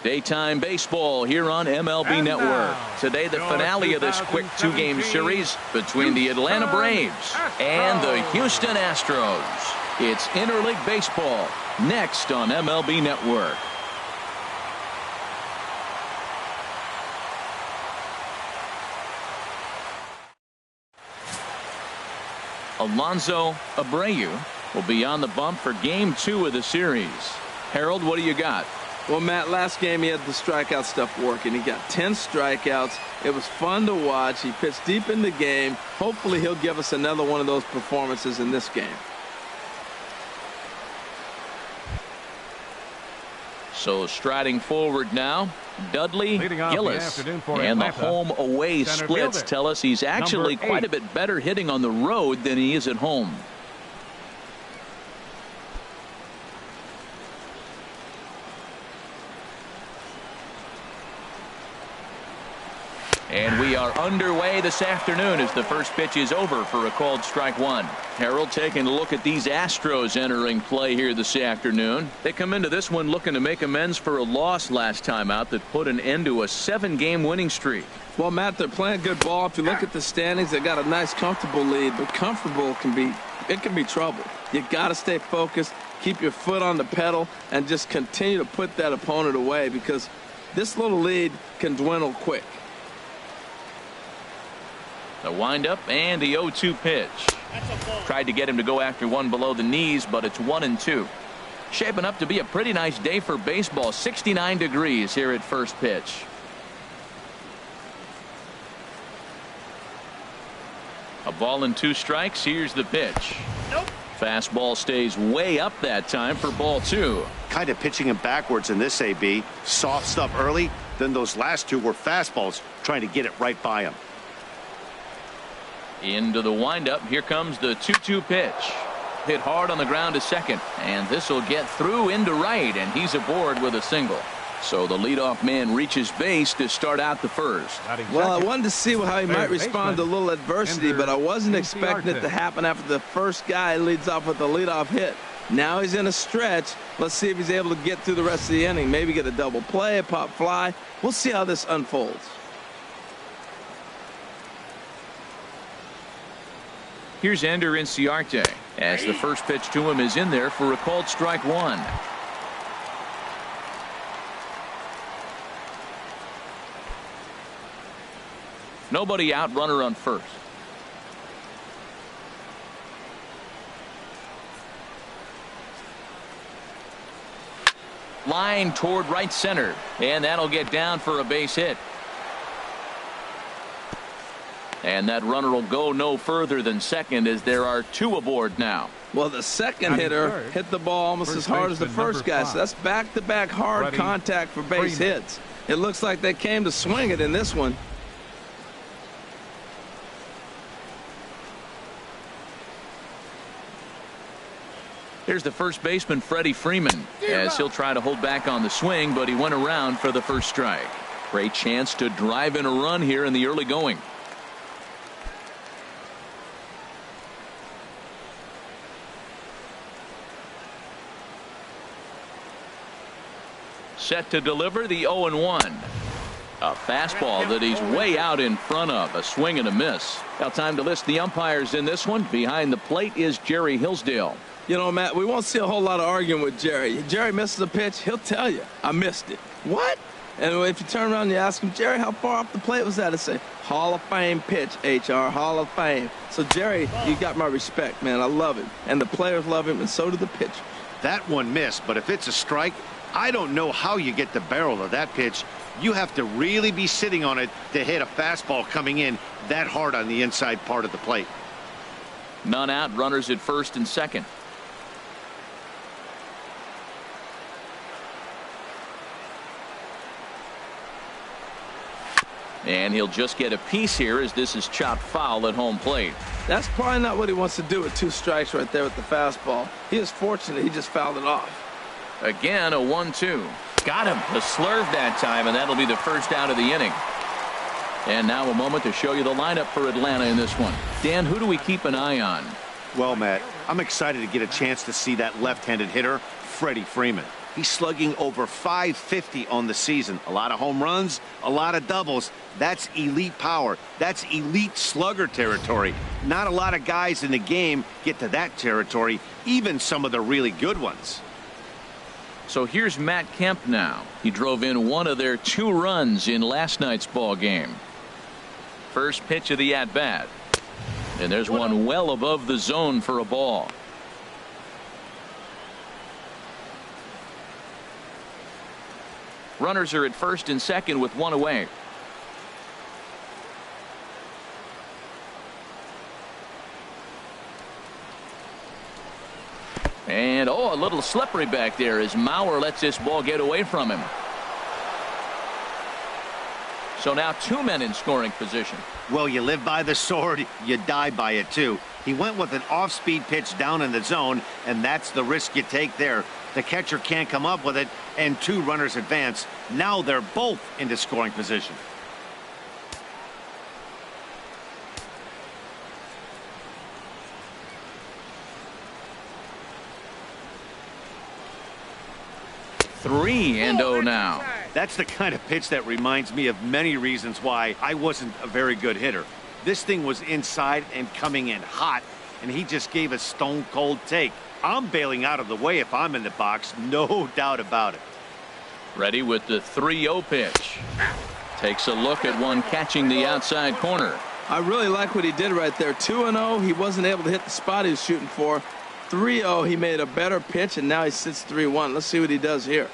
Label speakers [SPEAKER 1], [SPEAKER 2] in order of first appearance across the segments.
[SPEAKER 1] Daytime baseball here on MLB Network. Today, the finale of this quick two-game series between the Atlanta Braves and the Houston Astros. It's interleague baseball next on MLB Network. Alonso Abreu will be on the bump for game 2 of the series. Harold, what do you got?
[SPEAKER 2] Well, Matt, last game he had the strikeout stuff working. He got 10 strikeouts. It was fun to watch. He pitched deep in the game. Hopefully he'll give us another one of those performances in this game.
[SPEAKER 1] So striding forward now, Dudley Gillis. And the home-away splits tell us he's actually quite a bit better hitting on the road than he is at home. And we are underway this afternoon as the first pitch is over for a called strike one. Harold, taking a look at these Astros entering play here this afternoon. They come into this one looking to make amends for a loss last time out that put an end to a 7-game winning streak.
[SPEAKER 2] Well, Matt, they're playing good ball. If you look at the standings, they got a nice comfortable lead, but comfortable can be trouble. You got to stay focused, keep your foot on the pedal, and just continue to put that opponent away, because this little lead can dwindle quick.
[SPEAKER 1] The windup and the 0-2 pitch. Tried to get him to go after one below the knees, but it's 1-2. Shaping up to be a pretty nice day for baseball. 69 degrees here at first pitch. A ball and 2 strikes. Here's the pitch. Nope. Fastball stays way up that time for ball 2.
[SPEAKER 3] Kind of pitching him backwards in this AB. Soft stuff early, then those last 2 were fastballs, trying to get it right by him.
[SPEAKER 1] Into the windup. Here comes the 2-2 pitch. Hit hard on the ground to second, and this will get through into right, and he's aboard with a single. So the leadoff man reaches base to start out the first.
[SPEAKER 2] Well, I wanted to see how he might respond to a little adversity, but I wasn't expecting it to happen after the first guy leads off with the leadoff hit. Now he's in a stretch. Let's see if he's able to get through the rest of the inning. Maybe get a double play, a pop fly. We'll see how this unfolds.
[SPEAKER 1] Here's Ender Inciarte as the first pitch to him is in there for a called strike one. Nobody out, runner on first. Line toward right center, and that'll get down for a base hit. And that runner will go no further than second as there are 2 aboard now.
[SPEAKER 2] Well, the second hitter hit the ball almost as hard as the first guy. So that's back-to-back hard contact for base hits. It looks like they came to swing it in this one.
[SPEAKER 1] Here's the first baseman, Freddie Freeman, as he'll try to hold back on the swing, but he went around for the first strike. Great chance to drive in a run here in the early going. Set to deliver the 0-1. A fastball that he's way out in front of. A swing and a miss. Now time to list the umpires in this one. Behind the plate is Jerry Hillsdale.
[SPEAKER 2] You know, Matt, we won't see a whole lot of arguing with Jerry. Jerry misses a pitch, he'll tell you, I missed it. What? And if you turn around and you ask him, Jerry, how far off the plate was that? He'll say, Hall of Fame pitch, HR, Hall of Fame. So, Jerry, you got my respect, man. I love him. And the players love him, and so do the pitchers.
[SPEAKER 3] That one missed, but if it's a strike, I don't know how you get the barrel of that pitch. You have to really be sitting on it to hit a fastball coming in that hard on the inside part of the plate.
[SPEAKER 1] None out, runners at first and second. And he'll just get a piece here as this is chopped foul at home plate.
[SPEAKER 2] That's probably not what he wants to do with 2 strikes right there with the fastball. He is fortunate he just fouled it off.
[SPEAKER 1] Again, a 1-2. Got him. A slurve that time, and that'll be the first out of the inning. And now a moment to show you the lineup for Atlanta in this one. Dan, who do we keep an eye on?
[SPEAKER 3] Well, Matt, I'm excited to get a chance to see that left-handed hitter, Freddie Freeman. He's slugging over .550 on the season. A lot of home runs, a lot of doubles. That's elite power. That's elite slugger territory. Not a lot of guys in the game get to that territory, even some of the really good ones.
[SPEAKER 1] So here's Matt Kemp now. He drove in one of their 2 runs in last night's ball game. First pitch of the at-bat. And there's one well above the zone for a ball. Runners are at first and second with 1 away. And a little slippery back there as Mauer lets this ball get away from him. So now 2 men in scoring position.
[SPEAKER 3] Well, you live by the sword, you die by it too. He went with an off-speed pitch down in the zone, and that's the risk you take there. The catcher can't come up with it, and 2 runners advance. Now they're both into scoring position.
[SPEAKER 1] Three and 0 now.
[SPEAKER 3] That's the kind of pitch that reminds me of many reasons why I wasn't a very good hitter. This thing was inside and coming in hot, and he just gave a stone-cold take. I'm bailing out of the way if I'm in the box, no doubt about it.
[SPEAKER 1] Ready with the 3-0 pitch. Takes a look at one catching the outside corner.
[SPEAKER 2] I really like what he did right there. 2-0, he wasn't able to hit the spot he was shooting for. 3-0, he made a better pitch, and now he sits 3-1. Let's see what he does here.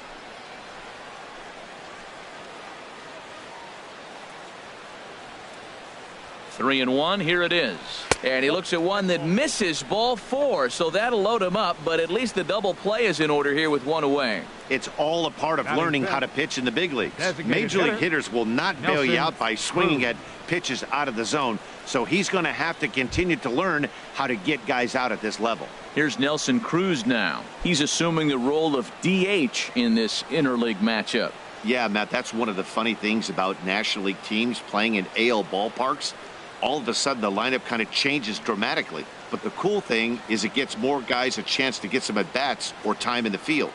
[SPEAKER 1] Three and 1, here it is. And he looks at one that misses, ball 4, so that'll load him up, but at least the double play is in order here with 1 away.
[SPEAKER 3] It's all a part of learning how to pitch in the big leagues. Major league hitters will not bail you out by swinging at pitches out of the zone, so he's going to have to continue to learn how to get guys out at this level.
[SPEAKER 1] Here's Nelson Cruz now. He's assuming the role of DH in this interleague matchup.
[SPEAKER 3] Yeah, Matt, that's one of the funny things about National League teams playing in AL ballparks. All of a sudden, the lineup kind of changes dramatically. But the cool thing is it gets more guys a chance to get some at-bats or time in the field.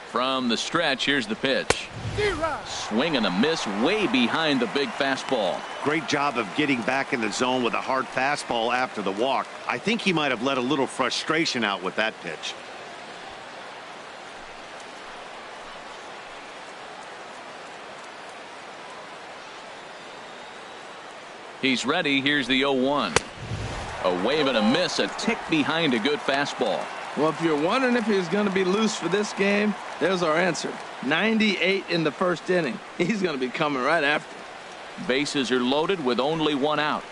[SPEAKER 1] From the stretch, here's the pitch. Swing and a miss way behind the big fastball.
[SPEAKER 3] Great job of getting back in the zone with a hard fastball after the walk. I think he might have let a little frustration out with that pitch.
[SPEAKER 1] He's ready. Here's the 0-1. A wave and a miss, a tick behind a good fastball.
[SPEAKER 2] Well, if you're wondering if he's going to be loose for this game, there's our answer. 98 in the first inning. He's going to be coming right after.
[SPEAKER 1] Bases are loaded with only 1 out.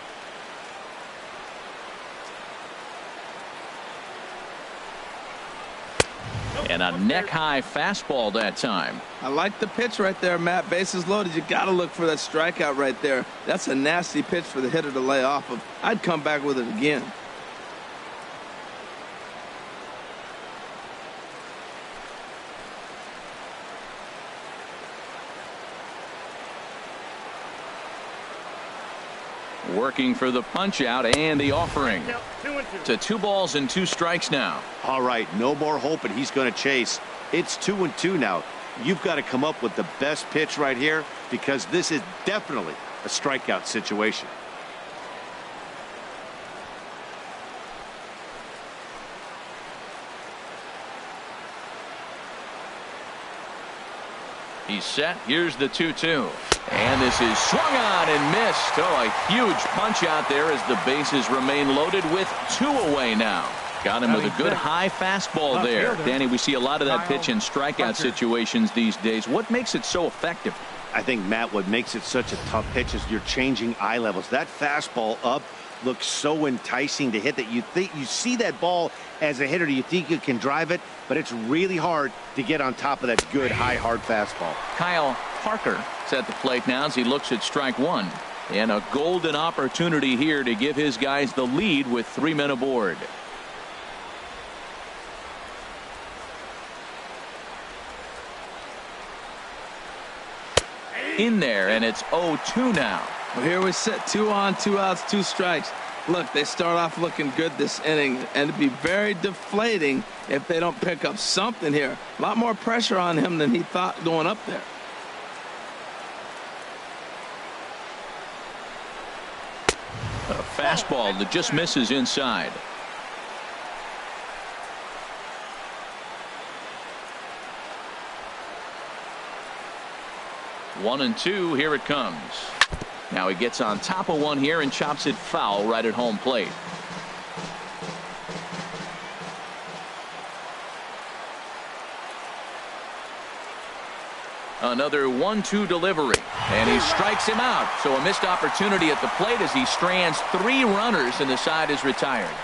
[SPEAKER 1] And a neck-high fastball that time.
[SPEAKER 2] I like the pitch right there, Matt. Bases loaded. You got to look for that strikeout right there. That's a nasty pitch for the hitter to lay off of. I'd come back with it again.
[SPEAKER 1] Working for the punch out and the offering. To 2 balls and 2 strikes now.
[SPEAKER 3] All right, no more hoping he's going to chase. It's 2-2 now. You've got to come up with the best pitch right here because this is definitely a strikeout situation.
[SPEAKER 1] He's set. Here's the 2-2. And this is swung on and missed. Oh, a huge punch out there as the bases remain loaded with 2 away now. Got him with a good high fastball there. Danny, we see a lot of that pitch in strikeout situations these days. What makes it so effective?
[SPEAKER 3] I think, Matt, what makes it such a tough pitch is you're changing eye levels. That fastball up looks so enticing to hit that you think you see that ball as a hitter. You think you can drive it, but it's really hard to get on top of that good high hard fastball.
[SPEAKER 1] Kyle Parker is at the plate now as he looks at strike 1. And a golden opportunity here to give his guys the lead with 3 men aboard. In there, and it's 0-2 now.
[SPEAKER 2] Well, here we sit, 2 on, 2 outs, 2 strikes. Look, they start off looking good this inning, and it'd be very deflating if they don't pick up something here. A lot more pressure on him than he thought going up there.
[SPEAKER 1] A fastball that just misses inside. One and two, here it comes. Now he gets on top of one here and chops it foul right at home plate. Another 1-2 delivery, and he strikes him out. So a missed opportunity at the plate as he strands 3 runners and the side is retired.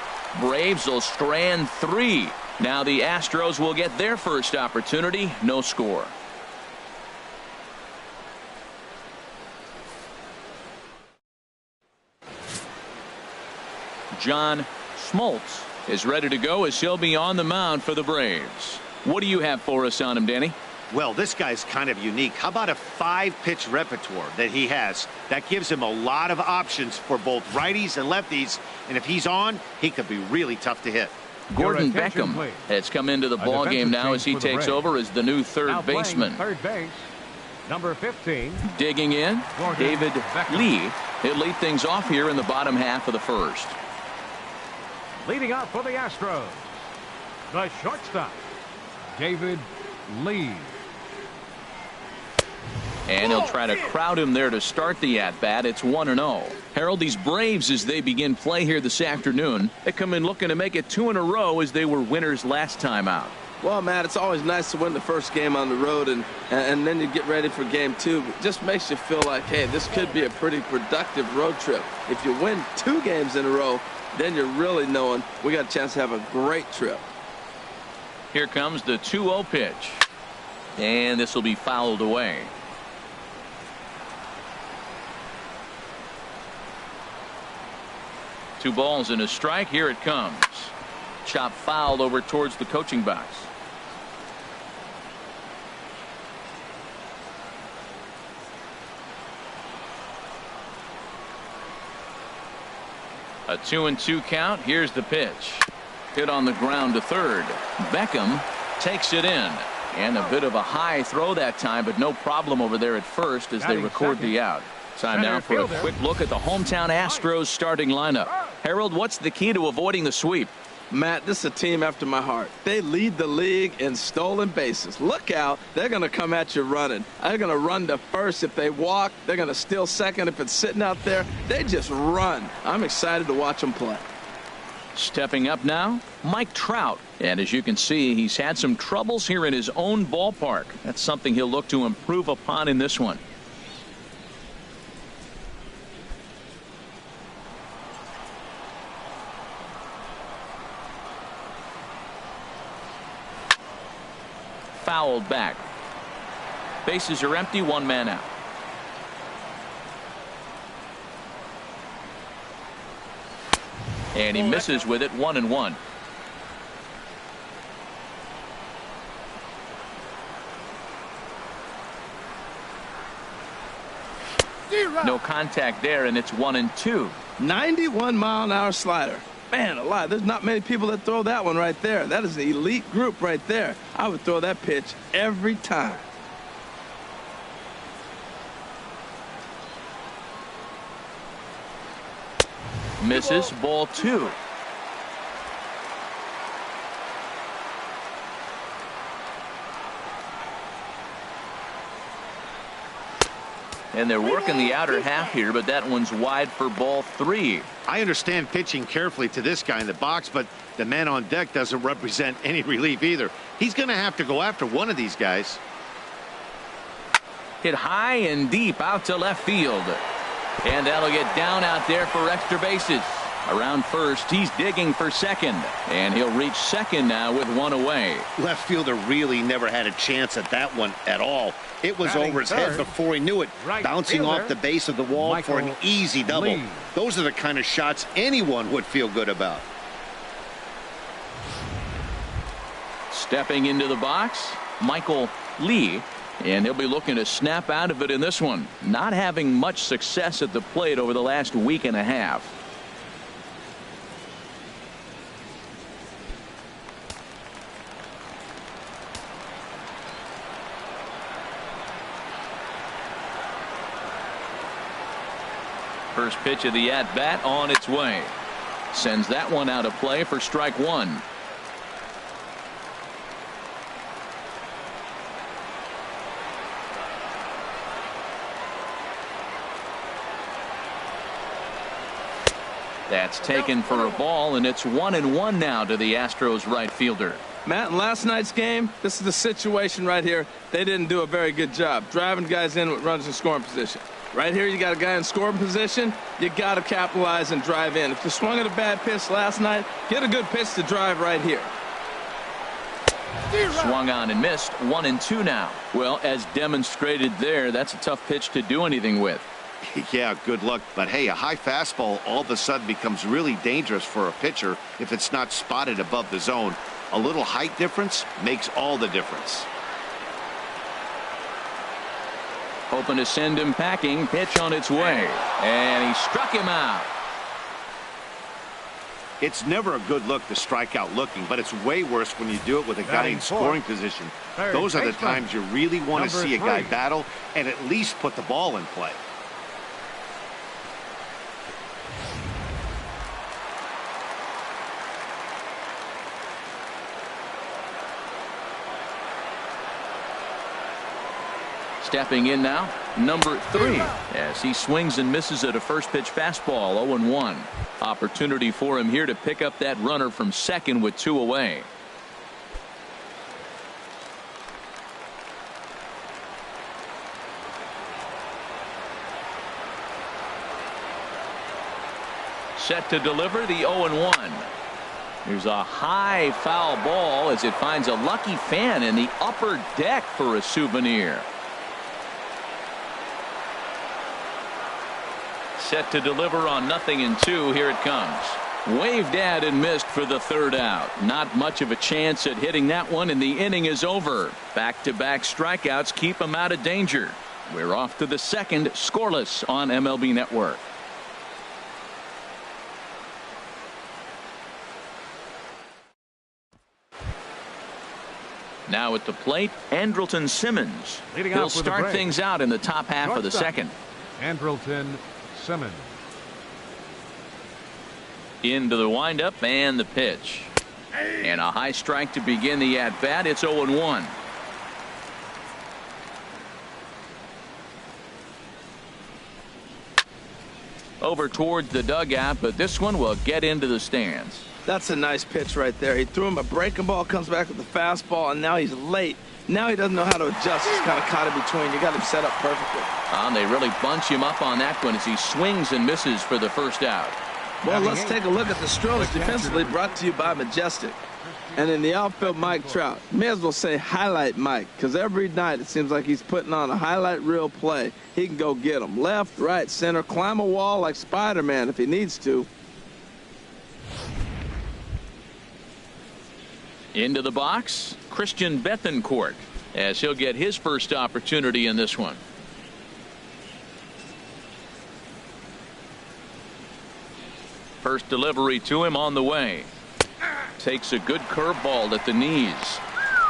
[SPEAKER 1] Braves will strand 3. Now the Astros will get their first opportunity. No score. John Smoltz is ready to go as he'll be on the mound for the Braves. What do you have for us on him, Danny?
[SPEAKER 3] Well, this guy's kind of unique. How about a 5-pitch repertoire that he has? That gives him a lot of options for both righties and lefties. And if he's on, he could be really tough to hit.
[SPEAKER 1] Gordon Beckham has come into the ball game now as he takes over as the new third baseman.
[SPEAKER 4] Third base, number 15.
[SPEAKER 1] Digging in, David Lee. He'll lead things off here in the bottom half of the first.
[SPEAKER 4] Leading off for the Astros, the shortstop, David Lee.
[SPEAKER 1] And he'll try to crowd him there to start the at-bat. It's 1-0. Harold, these Braves, as they begin play here this afternoon, they come in looking to make it 2 in a row as they were winners last time out.
[SPEAKER 2] Well, Matt, it's always nice to win the first game on the road, and then you get ready for game 2. It just makes you feel like, hey, this could be a pretty productive road trip. If you win 2 games in a row, then you're really knowing we got a chance to have a great trip.
[SPEAKER 1] Here comes the 2-0 pitch. And this will be fouled away. Two balls and a strike. Here it comes. Chop fouled over towards the coaching box. A 2-2 count. Here's the pitch. Hit on the ground to third. Beckham takes it in. And a bit of a high throw that time, but no problem over there at first as they record the out. Time now for a quick look at the hometown Astros starting lineup. Harold, what's the key to avoiding the sweep?
[SPEAKER 2] Matt, this is a team after my heart. They lead the league in stolen bases. Look out. They're going to come at you running. They're going to run to first if they walk. They're going to steal second if it's sitting out there. They just run. I'm excited to watch them play.
[SPEAKER 1] Stepping up now, Mike Trout. And as you can see, he's had some troubles here in his own ballpark. That's something he'll look to improve upon in this one. Fouled back. Bases are empty, 1 man out. And he misses with it, 1-1. No contact there, and it's 1-2.
[SPEAKER 2] 91-mile-an-hour slider. Man alive, there's not many people that throw that one right there. That is an elite group right there. I would throw that pitch every time.
[SPEAKER 1] Misses, ball 2. And they're working the outer half here, but that one's wide for ball 3.
[SPEAKER 3] I understand pitching carefully to this guy in the box, but the man on deck doesn't represent any relief either. He's going to have to go after one of these guys.
[SPEAKER 1] Hit high and deep out to left field. And that'll get down out there for extra bases. Around first, he's digging for second. And he'll reach second now with 1 away.
[SPEAKER 3] Left fielder really never had a chance at that one at all. It was over his head before he knew it, bouncing off the base of the wall for an easy double. Those are the kind of shots anyone would feel good about.
[SPEAKER 1] Stepping into the box, Michael Lee. And he'll be looking to snap out of it in this one. Not having much success at the plate over the last week and a half. First pitch of the at-bat on its way. Sends that one out of play for strike one. That's taken for a ball, and it's 1-1 now to the Astros right fielder.
[SPEAKER 2] Matt, in last night's game, this is the situation right here. They didn't do a very good job driving guys in with runners in scoring position. Right here, you got a guy in scoring position. You got to capitalize and drive in. If you swung at a bad pitch last night, get a good pitch to drive right here.
[SPEAKER 1] Swung on and missed. 1-2 now. Well, as demonstrated there, that's a tough pitch to do anything with.
[SPEAKER 3] Yeah, good luck. But hey, a high fastball all of a sudden becomes really dangerous for a pitcher if it's not spotted above the zone. A little height difference makes all the difference.
[SPEAKER 1] Hoping to send him packing. Pitch on its way. And he struck him out.
[SPEAKER 3] It's never a good look to strike out looking, but it's way worse when you do it with a guy in scoring position. Those are the times you really want to see a guy battle and at least put the ball in play.
[SPEAKER 1] Stepping in now, number 3, as he swings and misses at a first pitch fastball. 0-1. Opportunity for him here to pick up that runner from second with 2 away. Set to deliver the 0-1. Here's a high foul ball as it finds a lucky fan in the upper deck for a souvenir. Set to deliver on 0-2. Here it comes. Waved at and missed for the third out. Not much of a chance at hitting that one, and the inning is over. Back-to-back strikeouts keep him out of danger. We're off to the second, scoreless on MLB Network. Now at the plate, Andrelton Simmons. He'll start things out in the top half of the second.
[SPEAKER 4] Andrelton Simmons.
[SPEAKER 1] Into the windup and the pitch. And a high strike to begin the at-bat. It's 0-1. Over towards the dugout, but this one will get into the stands.
[SPEAKER 2] That's a nice pitch right there. He threw him a breaking ball, comes back with the fastball, and now he's late. Now he doesn't know how to adjust. He's kind of caught in between. You got him set up perfectly.
[SPEAKER 1] They really bunch him up on that one as he swings and misses for the first out.
[SPEAKER 2] Well, let's take a look at the Astros defensively, brought to you by Majestic. And in the outfield, Mike Trout. May as well say highlight Mike, because every night it seems like he's putting on a highlight reel play. He can go get them. Left, right, center, climb a wall like Spider-Man if he needs to.
[SPEAKER 1] Into the box, Christian Bethancourt, as he'll get his first opportunity in this one. First delivery to him on the way. Takes a good curveball at the knees.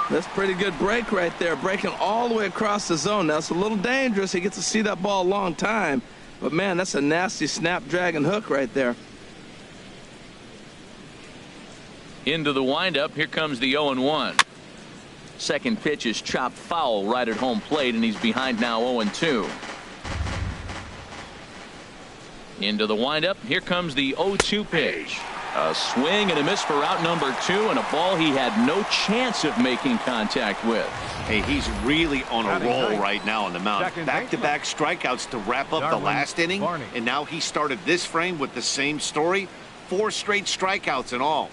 [SPEAKER 2] That's pretty good break right there, breaking all the way across the zone. Now it's a little dangerous. He gets to see that ball a long time, but man, that's a nasty snapdragon hook right there.
[SPEAKER 1] Into the windup. Here comes the 0-1. Second pitch is chopped foul right at home plate, and he's behind now 0-2. Into the windup. Here comes the 0-2 pitch. A swing and a miss for out number 2, and a ball he had no chance of making contact with.
[SPEAKER 3] Hey, he's really on a roll right now on the mound. Back-to-back strikeouts to wrap up the last inning, and now he started this frame with the same story. 4 straight strikeouts in all.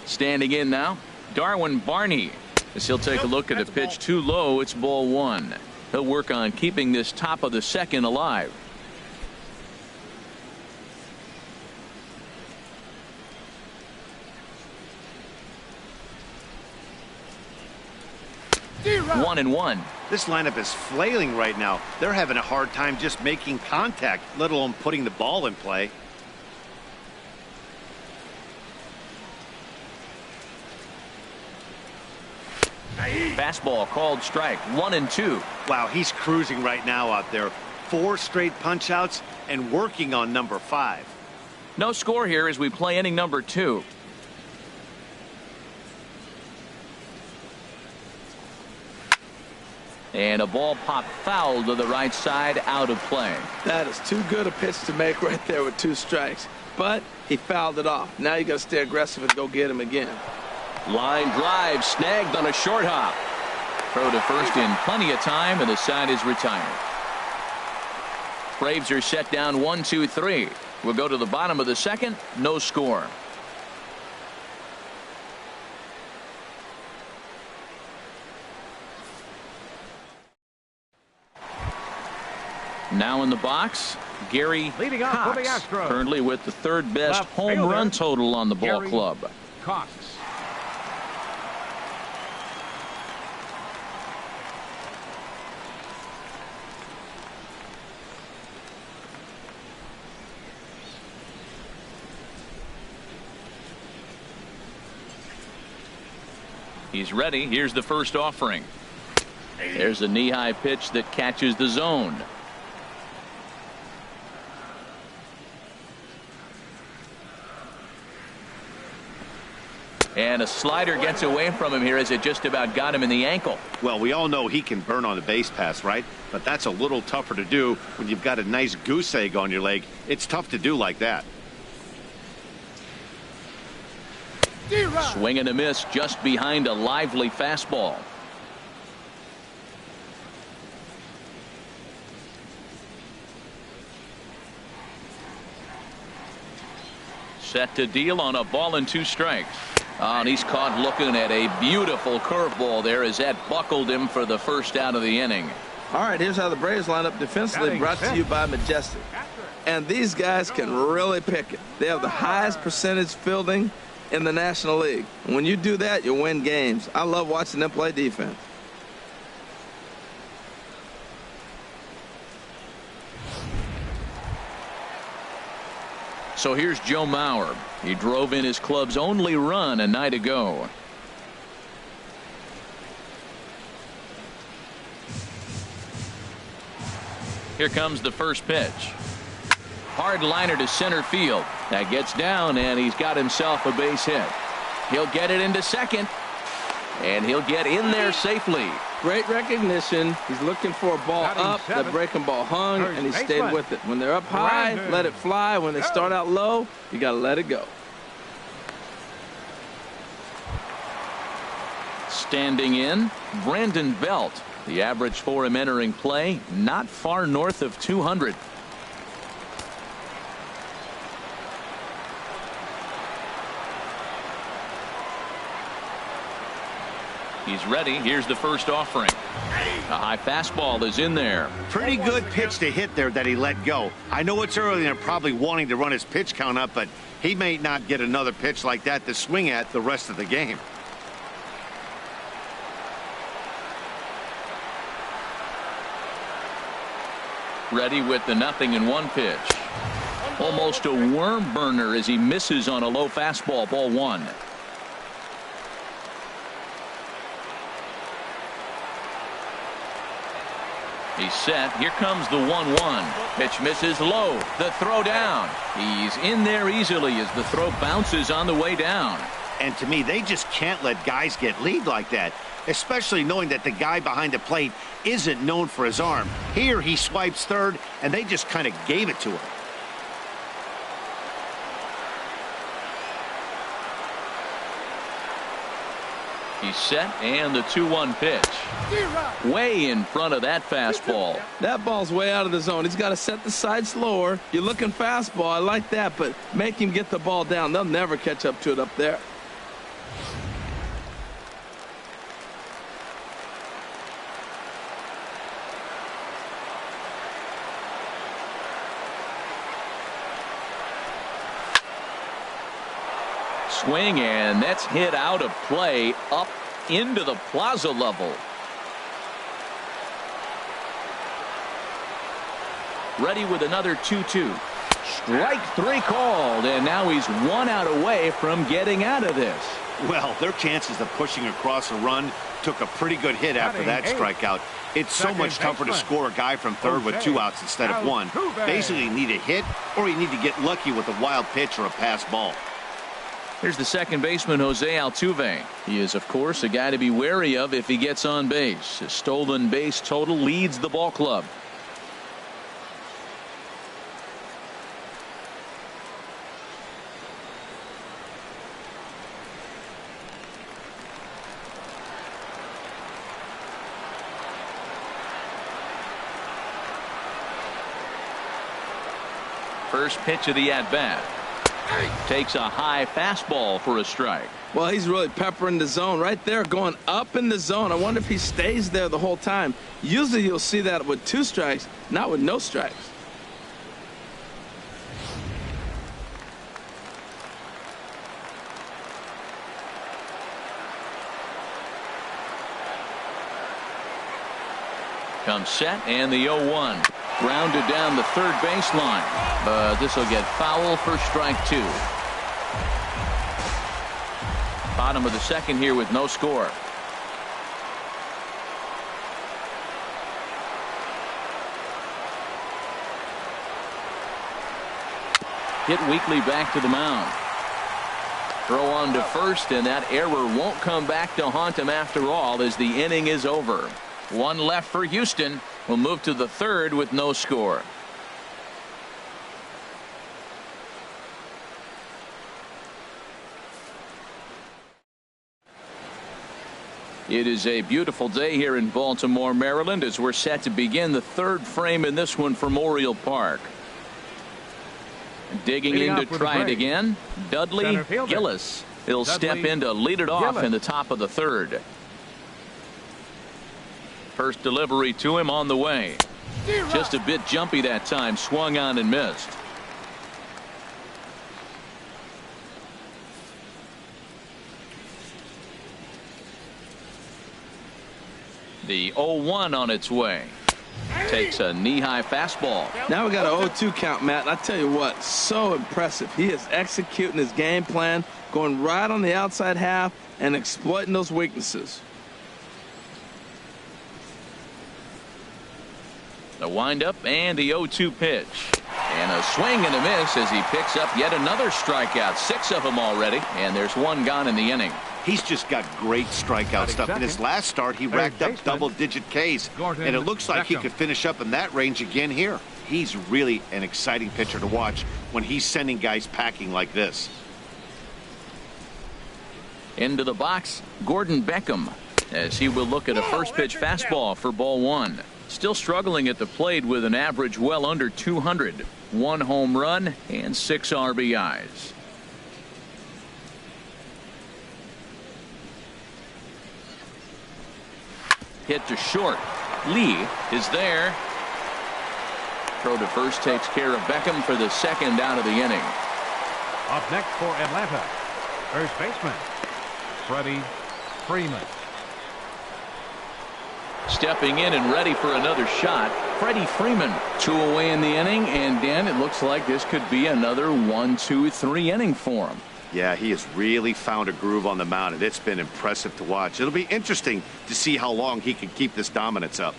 [SPEAKER 1] Standing in now, Darwin Barney, as he'll take a look at a pitch too low. It's ball 1. He'll work on keeping this top of the second alive. 1-1.
[SPEAKER 3] This lineup is flailing right now. They're having a hard time just making contact, let alone putting the ball in play.
[SPEAKER 1] Fastball called strike. 1-2.
[SPEAKER 3] Wow, he's cruising right now out there. 4 straight punch outs and working on number 5.
[SPEAKER 1] No score here as we play inning number 2. And a ball popped foul to the right side, out of play.
[SPEAKER 2] That is too good a pitch to make right there with 2 strikes. But he fouled it off. Now you got to stay aggressive and go get him again.
[SPEAKER 1] Line drive snagged on a short hop. Throw to first in plenty of time, and the side is retired. Braves are set down 1-2-3. We'll go to the bottom of the second. No score. Now in the box, Gary
[SPEAKER 4] Leading up
[SPEAKER 1] Cox,
[SPEAKER 4] for the Astros.
[SPEAKER 1] currently with the 3rd best
[SPEAKER 4] Left
[SPEAKER 1] home
[SPEAKER 4] fielder,
[SPEAKER 1] run total on the ball
[SPEAKER 4] Gary
[SPEAKER 1] club.
[SPEAKER 4] Cox.
[SPEAKER 1] He's ready. Here's the first offering. There's a knee-high pitch that catches the zone. And a slider gets away from him here as it just about got him in the ankle.
[SPEAKER 3] Well, we all know he can burn on the base pass, right? But that's a little tougher to do when you've got a nice goose egg on your leg. It's tough to do like that.
[SPEAKER 1] Swing and a miss just behind a lively fastball. Set to deal on a ball and 2 strikes. And he's caught looking at a beautiful curveball there as that buckled him for the first out of the inning.
[SPEAKER 2] All right, here's how the Braves line up defensively, brought to you by Majestic. And these guys can really pick it. They have the highest percentage fielding in the National League. When you do that, you win games. I love watching them play defense.
[SPEAKER 1] So here's Joe Mauer. He drove in his club's only run a night ago. Here comes the first pitch. Hard liner to center field. That gets down, and he's got himself a base hit. He'll get it into second, and he'll get in there safely.
[SPEAKER 2] Great recognition. He's looking for a ball up. The breaking ball hung, and he stayed with it. When they're up high, let it fly. When they start out low, you got to let it go.
[SPEAKER 1] Standing in, Brandon Belt. The average for him entering play, not far north of 200. He's ready. Here's the first offering. A high fastball is in there.
[SPEAKER 3] Pretty good pitch to hit there that he let go. I know it's early and they're probably wanting to run his pitch count up, but he may not get another pitch like that to swing at the rest of the game.
[SPEAKER 1] Ready with the 0-1 pitch. Almost a worm burner as he misses on a low fastball. Ball 1. He's set. Here comes the 1-1. Pitch misses low. The throw down. He's in there easily as the throw bounces on the way down.
[SPEAKER 3] And to me, they just can't let guys get lead like that, especially knowing that the guy behind the plate isn't known for his arm. Here he swipes third, and they just kind of gave it to him.
[SPEAKER 1] He's set, and the 2-1 pitch. Way in front of that fastball.
[SPEAKER 2] That ball's way out of the zone. He's got to set the side slower. You're looking fastball. I like that, but make him get the ball down. They'll never catch up to it up there.
[SPEAKER 1] Swing, and that's hit out of play up into the plaza level. Ready with another 2-2. Strike 3 called, and now he's 1 out away from getting out of this.
[SPEAKER 3] Well, their chances of pushing across a run took a pretty good hit after that strikeout. It's so much tougher to score a guy from third with 2 outs instead of 1. Basically, you need a hit, or you need to get lucky with a wild pitch or a pass ball.
[SPEAKER 1] Here's the second baseman, Jose Altuve. He is, of course, a guy to be wary of if he gets on base. His stolen base total leads the ball club. First pitch of the at-bat. Takes a high fastball for a strike.
[SPEAKER 2] Well, he's really peppering the zone right there, going up in the zone. I wonder if he stays there the whole time. Usually you'll see that with 2 strikes, not with no strikes.
[SPEAKER 1] Comes set, and the 0-1. Grounded down the third baseline. But this will get foul for strike 2. Bottom of the second here with no score. Hit weakly back to the mound. Throw on to first, and that error won't come back to haunt him after all as the inning is over. 1 left for Houston. We'll move to the third with no score. It is a beautiful day here in Baltimore, Maryland, as we're set to begin the third frame in this one for Memorial Park. Digging in to try it again, Dudley Gillis. He'll step in to lead it off in the top of the third. First delivery to him on the way. Just a bit jumpy that time, swung on and missed. The 0-1 on its way. Takes a knee-high fastball.
[SPEAKER 2] Now we got an 0-2 count, Matt. And I tell you what, so impressive. He is executing his game plan, going right on the outside half and exploiting those weaknesses.
[SPEAKER 1] The windup and the 0-2 pitch. And a swing and a miss as he picks up yet another strikeout. 6 of them already, and there's 1 gone in the inning.
[SPEAKER 3] He's just got great strikeout stuff. In his last start, he racked up double-digit Ks, and it looks like he could finish up in that range again here. He's really an exciting pitcher to watch when he's sending guys packing like this.
[SPEAKER 1] Into the box, Gordon Beckham, as he will look at a first pitch fastball for ball 1. Still struggling at the plate with an average well under 200. 1 home run and 6 RBIs. Hit to short. Lee is there. Throw to first takes care of Beckham for the second out of the inning.
[SPEAKER 4] Up next for Atlanta, first baseman, Freddie Freeman.
[SPEAKER 1] Stepping in and ready for another shot, Freddie Freeman. 2 away in the inning, and Dan, it looks like this could be another 1-2-3 inning for him.
[SPEAKER 3] Yeah, he has really found a groove on the mound, and it's been impressive to watch. It'll be interesting to see how long he can keep this dominance up.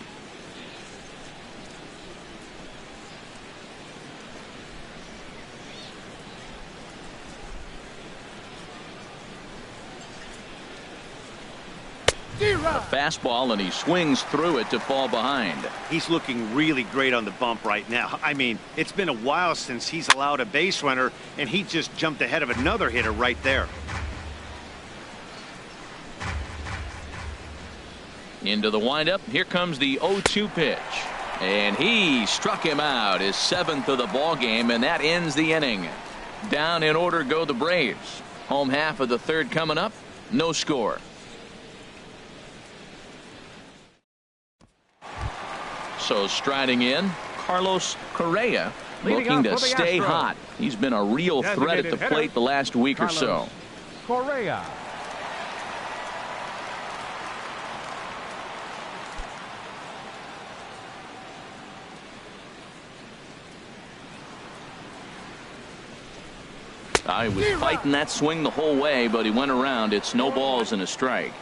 [SPEAKER 1] A fastball, and he swings through it to fall behind.
[SPEAKER 3] He's looking really great on the bump right now. I mean, it's been a while since he's allowed a base runner, and he just jumped ahead of another hitter right there.
[SPEAKER 1] Into the windup. Here comes the 0-2 pitch. And he struck him out, his 7th of the ball game, and that ends the inning. Down in order go the Braves. Home half of the third coming up. No score. So striding in, Carlos Correa, looking to stay hot. He's been a real threat at the plate the last week or so.
[SPEAKER 4] Correa.
[SPEAKER 1] He was fighting that swing the whole way, but he went around. It's no balls and a strike.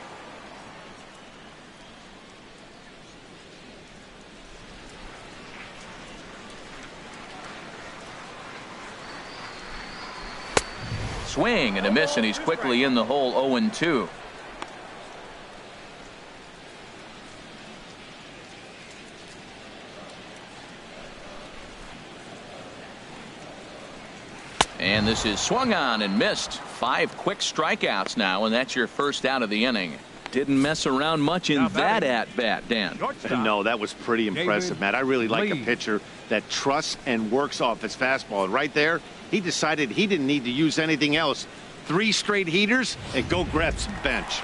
[SPEAKER 1] Swing and a miss, and he's quickly in the hole. 0-2. And this is swung on and missed. 5 quick strikeouts now, and that's your first out of the inning. Didn't mess around much in that at-bat, Dan.
[SPEAKER 3] No, that was pretty impressive, Matt. I really like a pitcher that trusts and works off his fastball. And right there, he decided he didn't need to use anything else. 3 straight heaters and go grab some bench.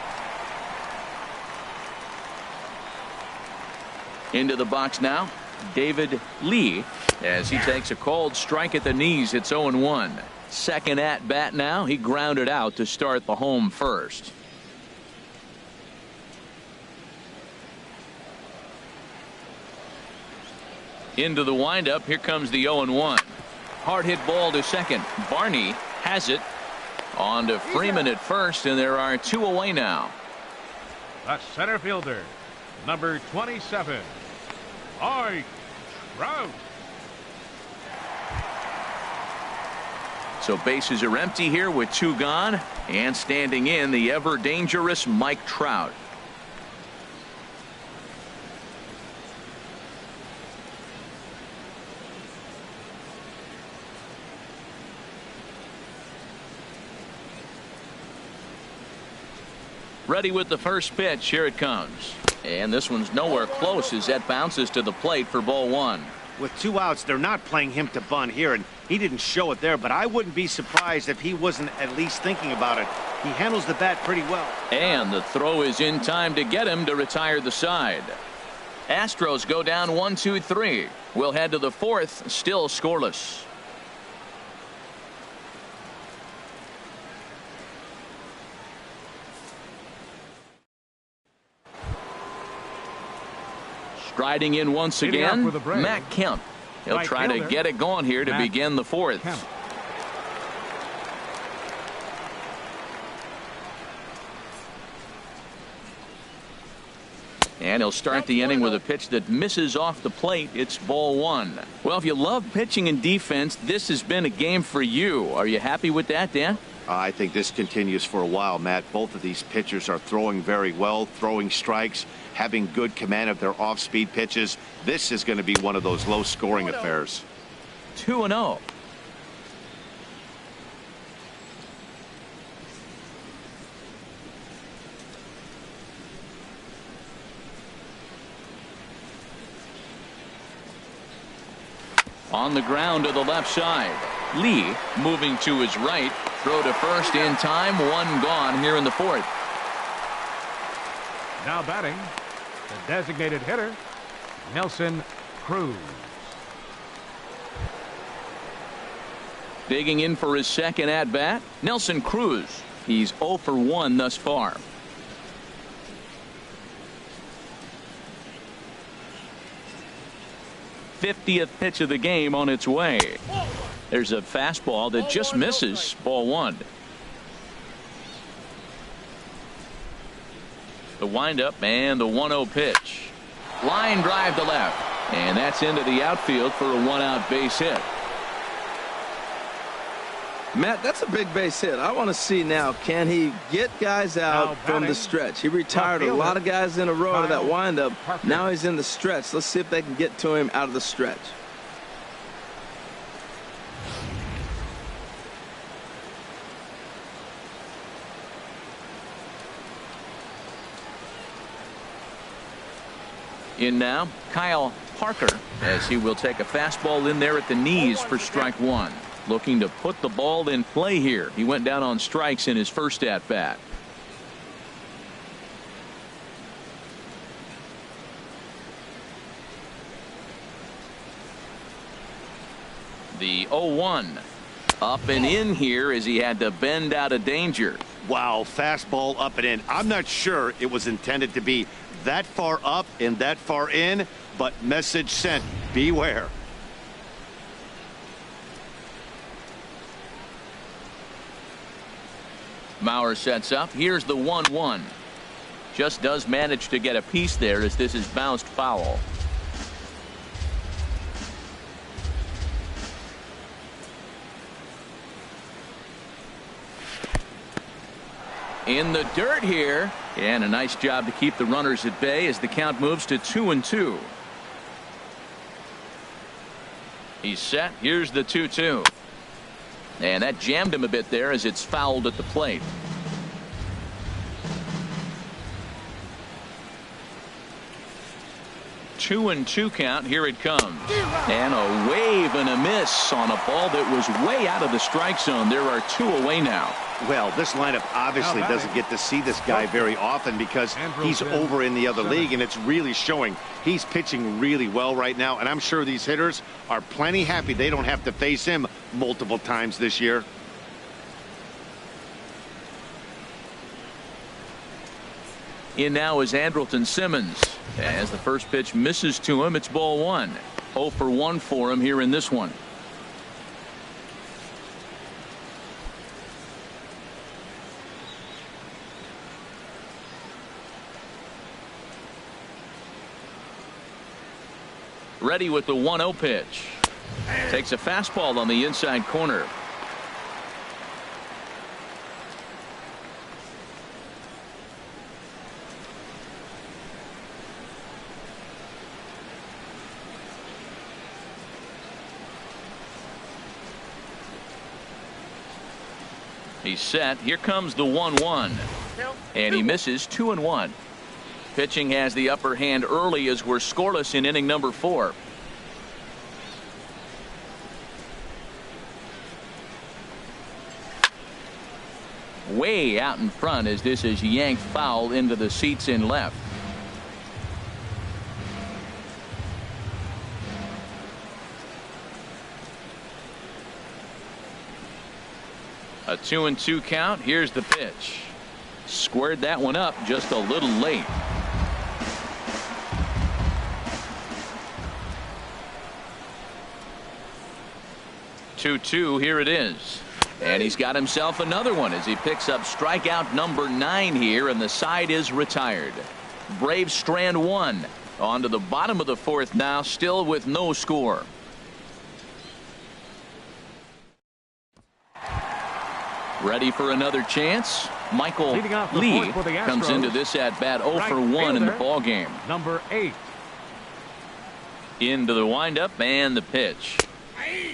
[SPEAKER 1] Into the box now, David Lee, as he takes a cold strike at the knees. It's 0-1. Second at bat now. He grounded out to start the home first. Into the windup. Here comes the 0-1. Hard hit ball to second. Barney has it. On to Freeman at first, and there are 2 away now.
[SPEAKER 4] The center fielder, number 27, Mike Trout.
[SPEAKER 1] So bases are empty here with 2 gone, and standing in, the ever dangerous Mike Trout. Ready with the first pitch. Here it comes. And this one's nowhere close as that bounces to the plate for ball 1.
[SPEAKER 3] With 2 outs, they're not playing him to bunt here, and he didn't show it there, but I wouldn't be surprised if he wasn't at least thinking about it. He handles the bat pretty well.
[SPEAKER 1] And the throw is in time to get him to retire the side. Astros go down 1-2-3. We'll head to the 4th, still scoreless. Striding in once again, Matt Kemp. He'll try to get it going here to begin the 4th. And he'll start the inning with a pitch that misses off the plate. It's ball 1. Well, if you love pitching and defense, this has been a game for you. Are you happy with that, Dan?
[SPEAKER 3] I think this continues for a while, Matt. Both of these pitchers are throwing very well, throwing strikes, having good command of their off-speed pitches. This is going to be one of those low-scoring affairs.
[SPEAKER 1] 2-0. On the ground to the left side. Lee moving to his right. Throw to first in time. 1 gone here in the 4th.
[SPEAKER 4] Now batting, the designated hitter, Nelson Cruz.
[SPEAKER 1] Digging in for his second at bat, Nelson Cruz. He's 0 for 1 thus far. '50th pitch of the game on its way. There's a fastball that just misses. Ball 1. The windup and the 1-0 pitch. Line drive to left. And that's into the outfield for a 1-out base hit.
[SPEAKER 2] Matt, that's a big base hit. I want to see now, can he get guys out from the stretch? He retired a lot of guys in a row out of that windup. Now he's in the stretch. Let's see if they can get to him out of the stretch.
[SPEAKER 1] In now, Kyle Parker, as he will take a fastball in there at the knees for strike 1. Looking to put the ball in play here. He went down on strikes in his first at bat. The 0-1. Up and in here as he had to bend out of danger.
[SPEAKER 3] Wow, fastball up and in. I'm not sure it was intended to be that far up and that far in, but message sent. Beware.
[SPEAKER 1] Mauer sets up. Here's the 1-1. Just does manage to get a piece there as this is bounced foul. In the dirt here, and a nice job to keep the runners at bay as the count moves to 2-2. He's set. Here's the 2-2. And that jammed him a bit there as it's fouled at the plate. Two and two count. Here it comes. And a wave and a miss on a ball that was way out of the strike zone. There are two away now.
[SPEAKER 3] Well, this lineup obviously doesn't get to see this guy very often because he's over in the other league, and it's really showing. He's pitching really well right now, and I'm sure these hitters are plenty happy they don't have to face him multiple times this year.
[SPEAKER 1] In now is Andrelton Simmons. As the first pitch misses to him, it's ball one. 0 for 1 for him here in this one. Ready with the 1-0 pitch. Takes a fastball on the inside corner. He's set. Here comes the 1-1. And he misses 2-1. Pitching has the upper hand early as we're scoreless in inning number 4. Way out in front as this is yanked foul into the seats in left. A 2-2 count. Here's the pitch. Squared that one up just a little late. Two. Here it is. And he's got himself another one as he picks up strikeout number 9 here, and the side is retired. Braves strand 1. On to the bottom of the 4th now, still with no score. Ready for another chance. Michael Lee comes into this at bat 0 for 1 in the ball game.
[SPEAKER 4] Number 8.
[SPEAKER 1] Into the windup and the pitch.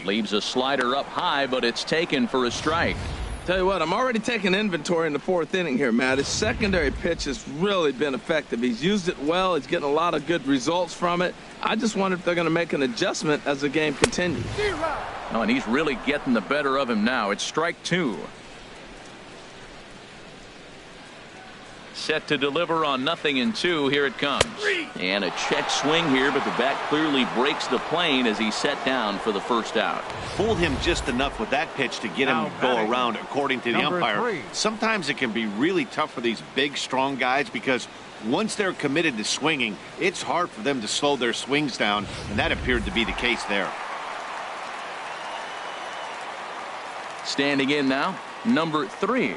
[SPEAKER 1] Leaves a slider up high, but it's taken for a strike.
[SPEAKER 2] Tell you what, I'm already taking inventory in the 4th inning here, Matt. His secondary pitch has really been effective. He's used it well. He's getting a lot of good results from it. I just wonder if they're going to make an adjustment as the game continues.
[SPEAKER 1] Oh, and he's really getting the better of him now. It's strike 2. Set to deliver on 0-2. Here it comes. And a check swing here, but the bat clearly breaks the plane as he's set down for the first out.
[SPEAKER 3] Fooled him just enough with that pitch to get him to go around, according to the umpire.
[SPEAKER 4] 3.
[SPEAKER 3] Sometimes it can be really tough for these big, strong guys because once they're committed to swinging, it's hard for them to slow their swings down, and that appeared to be the case there.
[SPEAKER 1] Standing in now, number 3.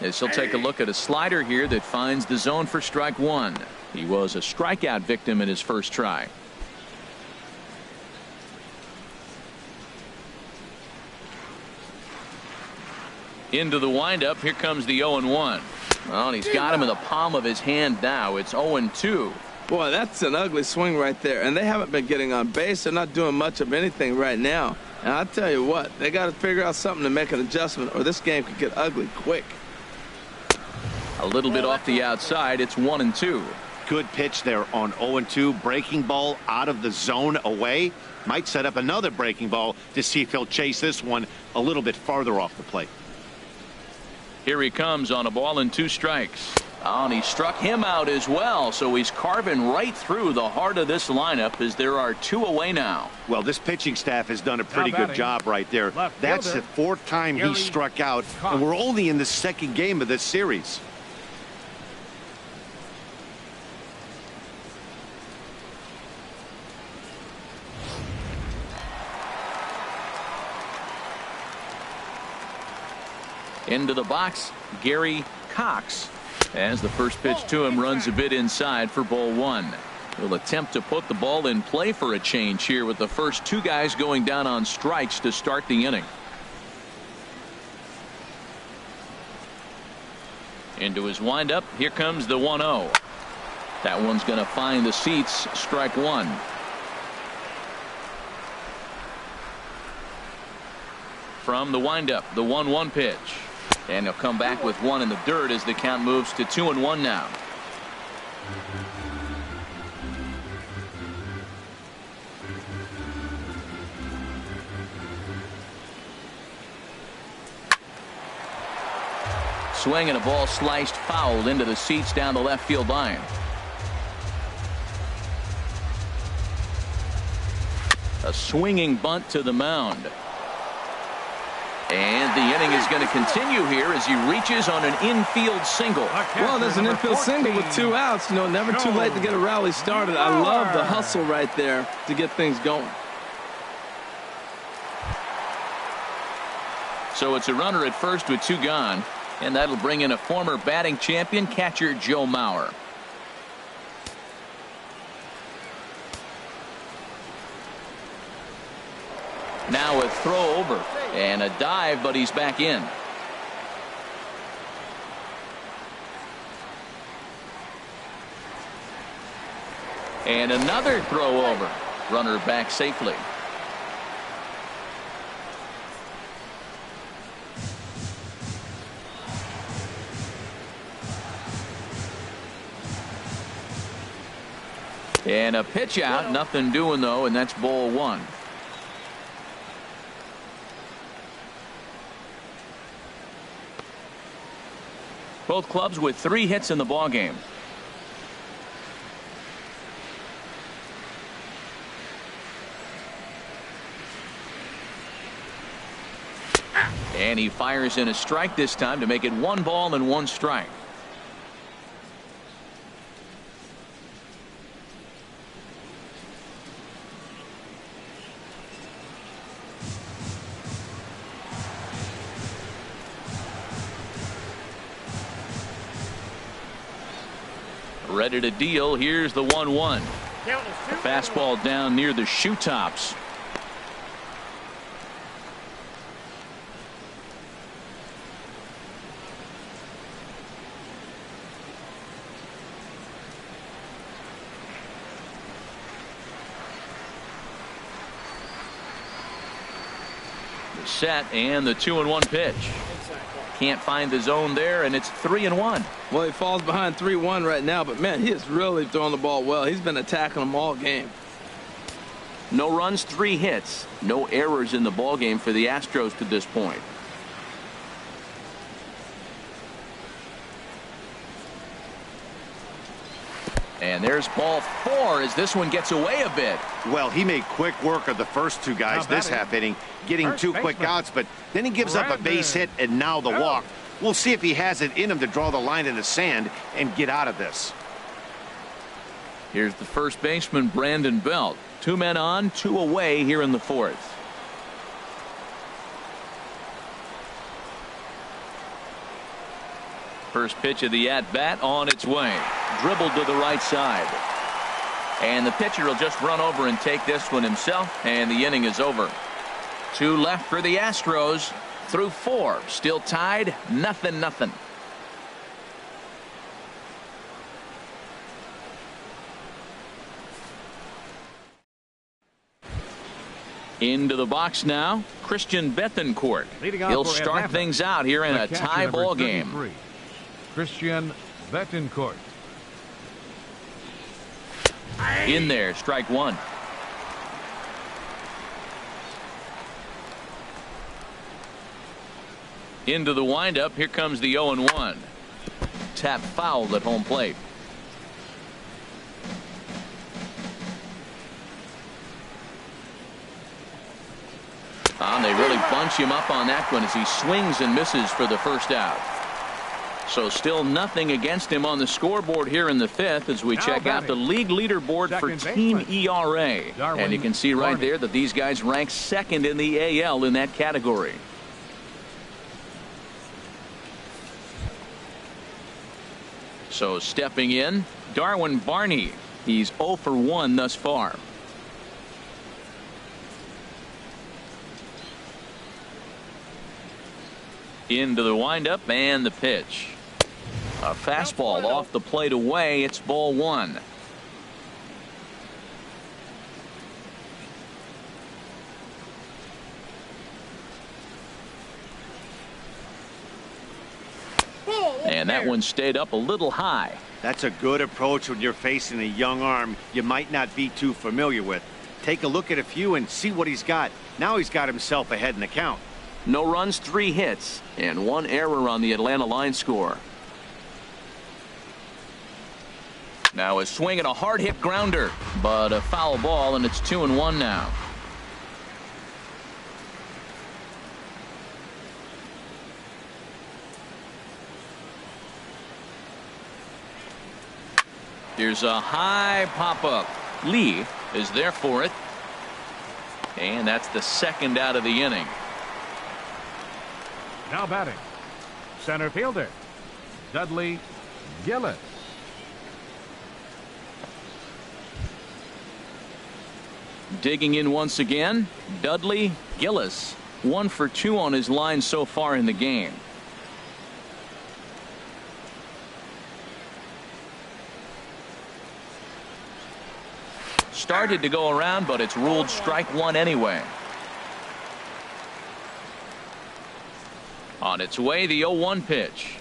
[SPEAKER 1] As he'll take a look at a slider here that finds the zone for strike 1. He was a strikeout victim in his first try. Into the windup. Here comes the 0-1. Well, and he's got him in the palm of his hand now. It's 0-2.
[SPEAKER 2] Boy, that's an ugly swing right there. And they haven't been getting on base. They're not doing much of anything right now. And I'll tell you what, they got to figure out something to make an adjustment, or this game could get ugly quick.
[SPEAKER 1] A little bit off the outside. It's 1-2.
[SPEAKER 3] Good pitch there on 0-2. Breaking ball out of the zone away. Might set up another breaking ball to see if he'll chase this one a little bit farther off the plate.
[SPEAKER 1] Here he comes on a ball and 2 strikes. Oh, and he struck him out as well, so he's carving right through the heart of this lineup as there are 2 away now.
[SPEAKER 3] Well, this pitching staff has done a pretty good job right there. That's the 4th time he struck out, and we're only in the 2nd game of this series.
[SPEAKER 1] Into the box, Gary Cox, as the first pitch to him runs a bit inside for ball one. He'll attempt to put the ball in play for a change here with the first two guys going down on strikes to start the inning. Into his windup. Here comes the 1-0. That one's going to find the seats. Strike one. From the windup, the 1-1 pitch. And he'll come back with one in the dirt as the count moves to 2-1 now. Swing and a ball sliced fouled into the seats down the left field line. A swinging bunt to the mound. And the inning is going to continue here as he reaches on an infield single.
[SPEAKER 2] Well, there's an infield single with 2 outs. You know, never too late to get a rally started. I love the hustle right there to get things going.
[SPEAKER 1] So it's a runner at first with 2 gone. And that'll bring in a former batting champion, catcher Joe Mauer. Now a throw over and a dive, but he's back in. And another throw over. Runner back safely. And a pitch out, nothing doing though, and that's ball one. Both clubs with 3 hits in the ballgame. And he fires in a strike this time to make it 1 ball and 1 strike. Ready to deal. Here's the 1-1. The fastball down near the shoe tops. The set and the 2-1 pitch. Can't find the zone there, and it's 3-1.
[SPEAKER 2] Well, he falls behind 3-1 right now, but man, he is really throwing the ball well. He's been attacking them all game.
[SPEAKER 1] No runs, 3 hits. No errors in the ballgame for the Astros to this point. And there's ball 4 as this one gets away a bit.
[SPEAKER 3] Well, he made quick work of the first 2 guys this half inning, getting 2 quick outs, but then he gives up a base hit and now the walk. We'll see if he has it in him to draw the line in the sand and get out of this.
[SPEAKER 1] Here's the first baseman, Brandon Belt. 2 men on, 2 away here in the 4th. First pitch of the at-bat on its way. Dribbled to the right side. And the pitcher will just run over and take this one himself, and the inning is over. 2 left for the Astros through 4. Still tied, 0-0. Into the box now, Christian Bethancourt. He'll start things out here in a tie ball game.
[SPEAKER 4] Christian Bethancourt.
[SPEAKER 1] In there, strike 1. Into the windup. Here comes the 0-1. Tap fouled at home plate. They really bunch him up on that one as he swings and misses for the first out. So still nothing against him on the scoreboard here in the 5th as we check out the league leaderboard for team ERA. And you can see right there that these guys rank 2nd in the AL in that category. So stepping in, Darwin Barney. He's 0 for 1 thus far. Into the windup and the pitch. A fastball off the plate away. It's ball 1. And that one stayed up a little high.
[SPEAKER 3] That's a good approach when you're facing a young arm you might not be too familiar with. Take a look at a few and see what he's got. Now he's got himself ahead in the count.
[SPEAKER 1] No runs, 3 hits, and 1 error on the Atlanta line score. Now a swing and a hard hit grounder, but a foul ball, and it's 2-1 now. Here's a high pop-up. Lee is there for it. And that's the second out of the inning.
[SPEAKER 4] Now batting, center fielder, Dudley Gillis.
[SPEAKER 1] Digging in once again, Dudley Gillis. 1 for 2 on his line so far in the game. Started to go around, but it's ruled strike 1 anyway. On its way, the 0-1 pitch.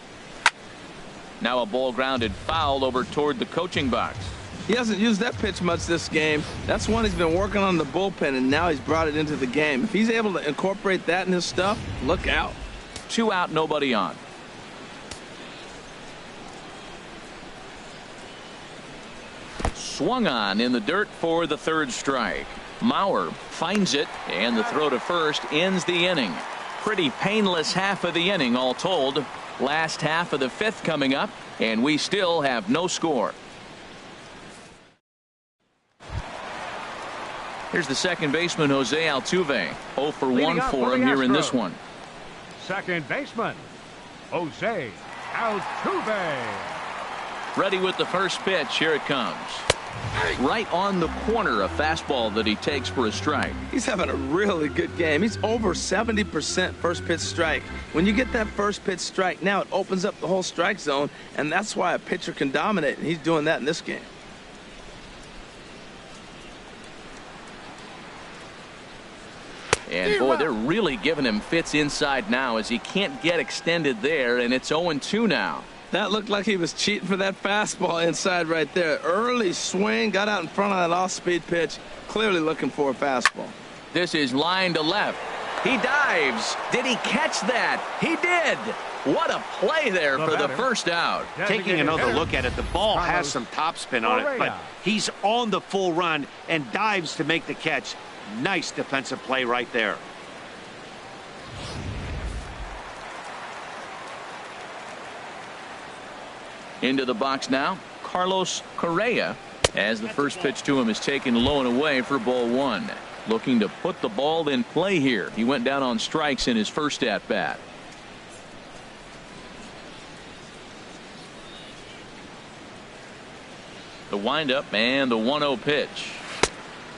[SPEAKER 1] Now a ball grounded foul over toward the coaching box.
[SPEAKER 2] He hasn't used that pitch much this game. That's one he's been working on the bullpen, and now he's brought it into the game. If he's able to incorporate that in his stuff, look out.
[SPEAKER 1] 2 out, nobody on. Swung on in the dirt for the 3rd strike. Mauer finds it, and the throw to first ends the inning. Pretty painless half of the inning all told. Last half of the 5th coming up, and we still have no score. Here's the second baseman, Jose Altuve. 0 for 1 for him here in this one.
[SPEAKER 4] Second baseman, Jose Altuve.
[SPEAKER 1] Ready with the first pitch. Here it comes. Right on the corner, a fastball that he takes for a strike.
[SPEAKER 2] He's having a really good game. He's over 70% first pitch strike. When you get that first pitch strike, now it opens up the whole strike zone, and that's why a pitcher can dominate, and he's doing that in this game.
[SPEAKER 1] And boy, they're really giving him fits inside now as he can't get extended there, and it's 0-2 now.
[SPEAKER 2] That looked like he was cheating for that fastball inside right there. Early swing, got out in front of that off-speed pitch, clearly looking for a fastball.
[SPEAKER 1] This is line to left. He dives. Did he catch that? He did. What a play there for the first out.
[SPEAKER 3] Taking another look at it, the ball has some topspin on it, but he's on the full run and dives to make the catch. Nice defensive play right there.
[SPEAKER 1] Into the box now, Carlos Correa, as the first pitch to him is taken low and away for ball 1. Looking to put the ball in play here. He went down on strikes in his first at bat. The windup and the 1-0 pitch.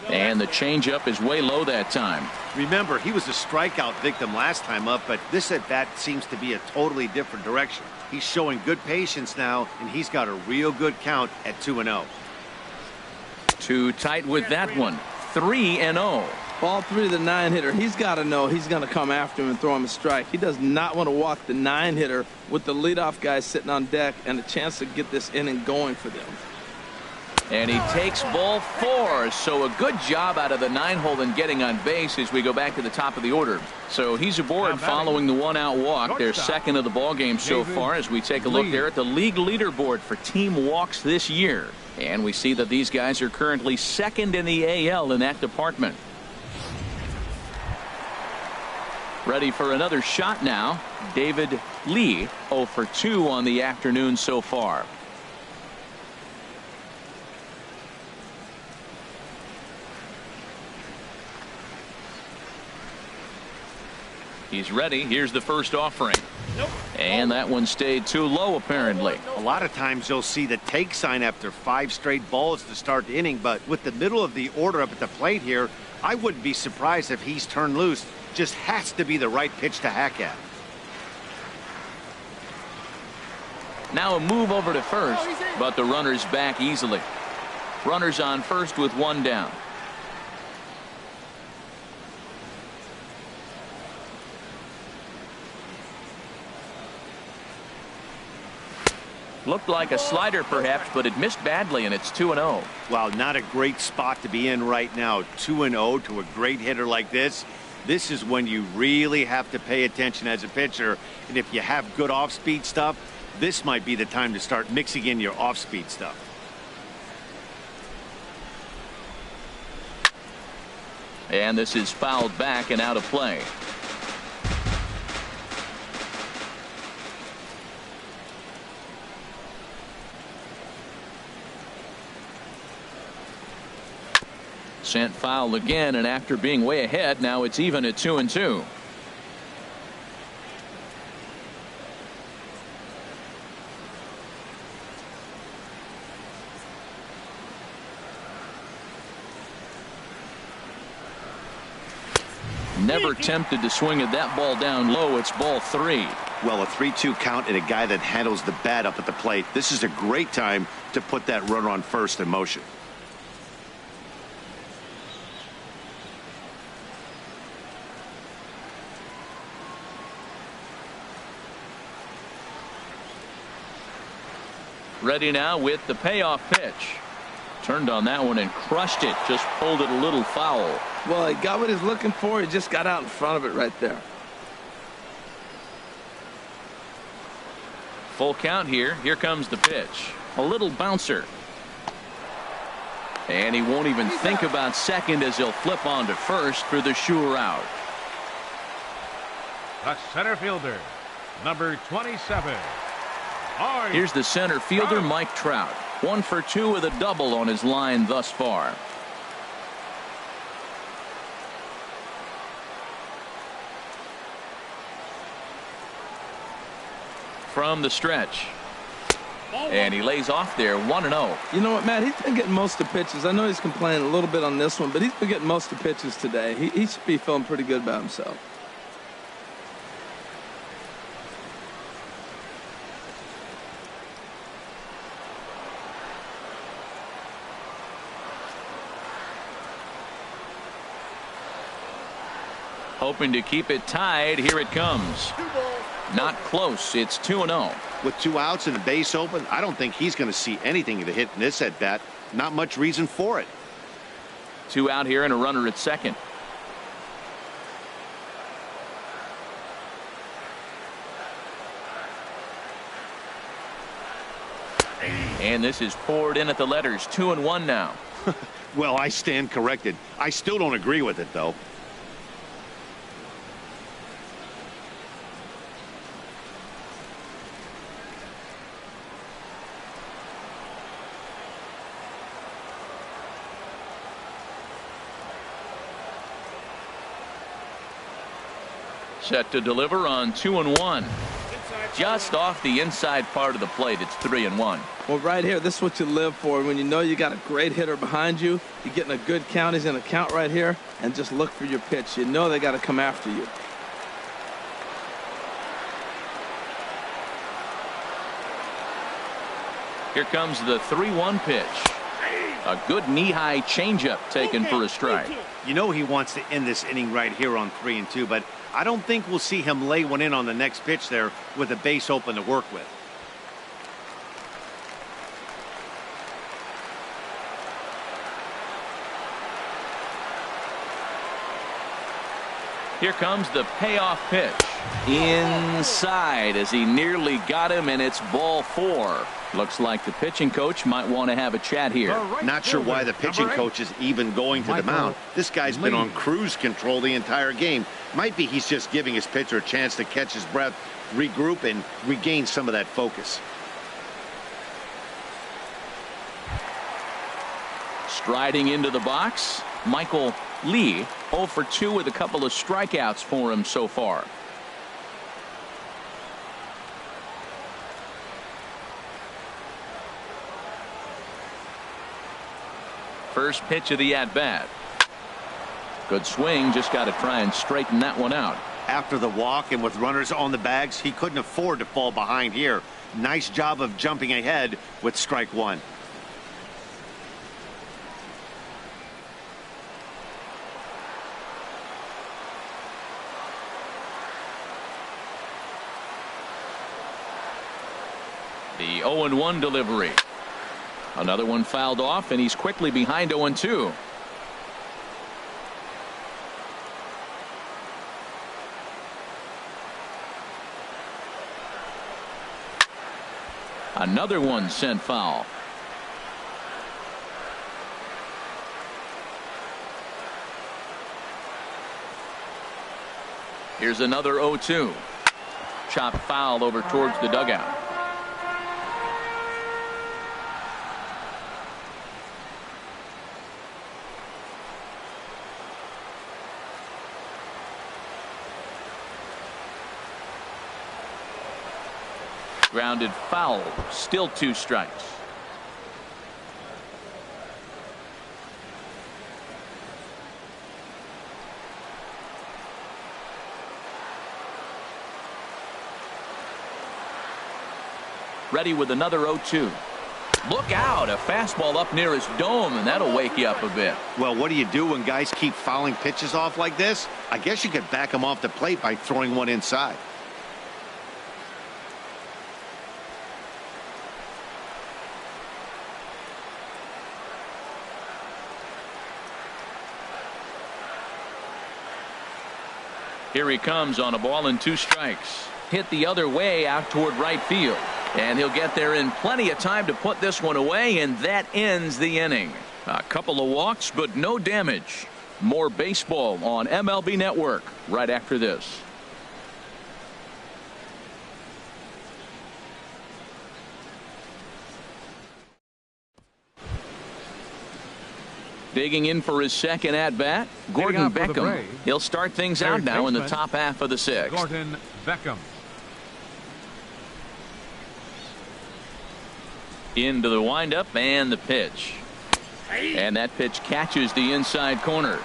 [SPEAKER 1] And the changeup is way low that time.
[SPEAKER 3] Remember, he was a strikeout victim last time up, but this at bat seems to be a totally different direction. He's showing good patience now, and he's got a real good count at 2-0.
[SPEAKER 1] Too tight with that one. 3-0.
[SPEAKER 2] Ball 3 to the 9-hitter. He's got to know he's going to come after him and throw him a strike. He does not want to walk the 9-hitter with the leadoff guy sitting on deck and a chance to get this inning going for them.
[SPEAKER 1] And he takes ball 4. So a good job out of the 9-hole in getting on base as we go back to the top of the order. So he's aboard following the 1-out walk. They're second of the ball game so far as we take a look there at the league leaderboard for team walks this year. And we see that these guys are currently second in the AL in that department. Ready for another shot now. David Lee, 0 for 2 on the afternoon so far. He's ready. Here's the first offering. And that one stayed too low, apparently.
[SPEAKER 3] A lot of times you'll see the take sign after 5 straight balls to start the inning, but with the middle of the order up at the plate here, I wouldn't be surprised if he's turned loose. Just has to be the right pitch to hack at.
[SPEAKER 1] Now a move over to first, but the runner's back easily. Runners on first with 1 down. Looked like a slider perhaps, but it missed badly, and it's 2-0.
[SPEAKER 3] Well, not a great spot to be in right now. 2-0 to a great hitter like this. This is when you really have to pay attention as a pitcher. And if you have good off-speed stuff, this might be the time to start mixing in your off-speed stuff.
[SPEAKER 1] And this is fouled back and out of play. Sent foul again, and after being way ahead, now it's even at 2-2. Never tempted to swing at that ball down low. It's ball 3.
[SPEAKER 3] Well, a 3-2 count and a guy that handles the bat up at the plate. This is a great time to put that runner on first in motion.
[SPEAKER 1] Ready now with the payoff pitch. Turned on that one and crushed it. Just pulled it a little foul.
[SPEAKER 2] Well, he got what he's looking for. He just got out in front of it right there.
[SPEAKER 1] Full count here. Here comes the pitch. A little bouncer. And he won't even think about second as he'll flip on to first for the sure out.
[SPEAKER 4] The center fielder, number 27.
[SPEAKER 1] Here's the center fielder, Mike Trout. 1 for 2 with a double on his line thus far. From the stretch. And he lays off there, 1-0.
[SPEAKER 2] You know what, Matt? He's been getting most of the pitches. I know he's complaining a little bit on this one, but he's been getting most of the pitches today. He should be feeling pretty good about himself.
[SPEAKER 1] Hoping to keep it tied. Here it comes. Not close. It's 2-0.
[SPEAKER 3] With 2 outs and a base open, I don't think he's going to see anything to hit in this at bat. Not much reason for it.
[SPEAKER 1] 2 out here and a runner at second. And this is poured in at the letters. 2-1 now.
[SPEAKER 3] Well, I stand corrected. I still don't agree with it, though.
[SPEAKER 1] Set to deliver on 2-1. Just off the inside part of the plate. It's 3-1.
[SPEAKER 2] Well, right here, this is what you live for. When you know you got a great hitter behind you, you're getting a good count. He's in a count right here, and just look for your pitch. You know they got to come after you.
[SPEAKER 1] Here comes the 3-1 pitch. A good knee-high changeup taken for a strike.
[SPEAKER 3] You know he wants to end this inning right here on 3-2, but I don't think we'll see him lay one in on the next pitch there with a base open to work with.
[SPEAKER 1] Here comes the payoff pitch. Inside as he nearly got him, and it's ball 4. Looks like the pitching coach might want to have a chat here.
[SPEAKER 3] Not sure why the pitching coach is even going to the mound. This guy's been on cruise control the entire game. Might be he's just giving his pitcher a chance to catch his breath, regroup, and regain some of that focus.
[SPEAKER 1] Striding into the box, Michael Lee, 0 for 2 with a couple of strikeouts for him so far. First pitch of the at-bat. Good swing, just got to try and straighten that one out.
[SPEAKER 3] After the walk and with runners on the bags, he couldn't afford to fall behind here. Nice job of jumping ahead with strike one.
[SPEAKER 1] The 0-1 delivery. Another one fouled off, and he's quickly behind 0-2. Another one sent foul. Here's another 0-2. Chop foul over towards the dugout. Grounded foul. Still 2 strikes. Ready with another 0-2. Look out, a fastball up near his dome, and that'll wake you up a bit.
[SPEAKER 3] Well, what do you do when guys keep fouling pitches off like this? I guess you could back them off the plate by throwing one inside.
[SPEAKER 1] Here he comes on a ball and 2 strikes. Hit the other way out toward right field. And he'll get there in plenty of time to put this one away, and that ends the inning. A couple of walks, but no damage. More baseball on MLB Network right after this. Digging in for his second at-bat, Gordon Beckham. He'll start things out now in the top half of the 6th.
[SPEAKER 4] Gordon Beckham.
[SPEAKER 1] Into the windup and the pitch. And that pitch catches the inside corner.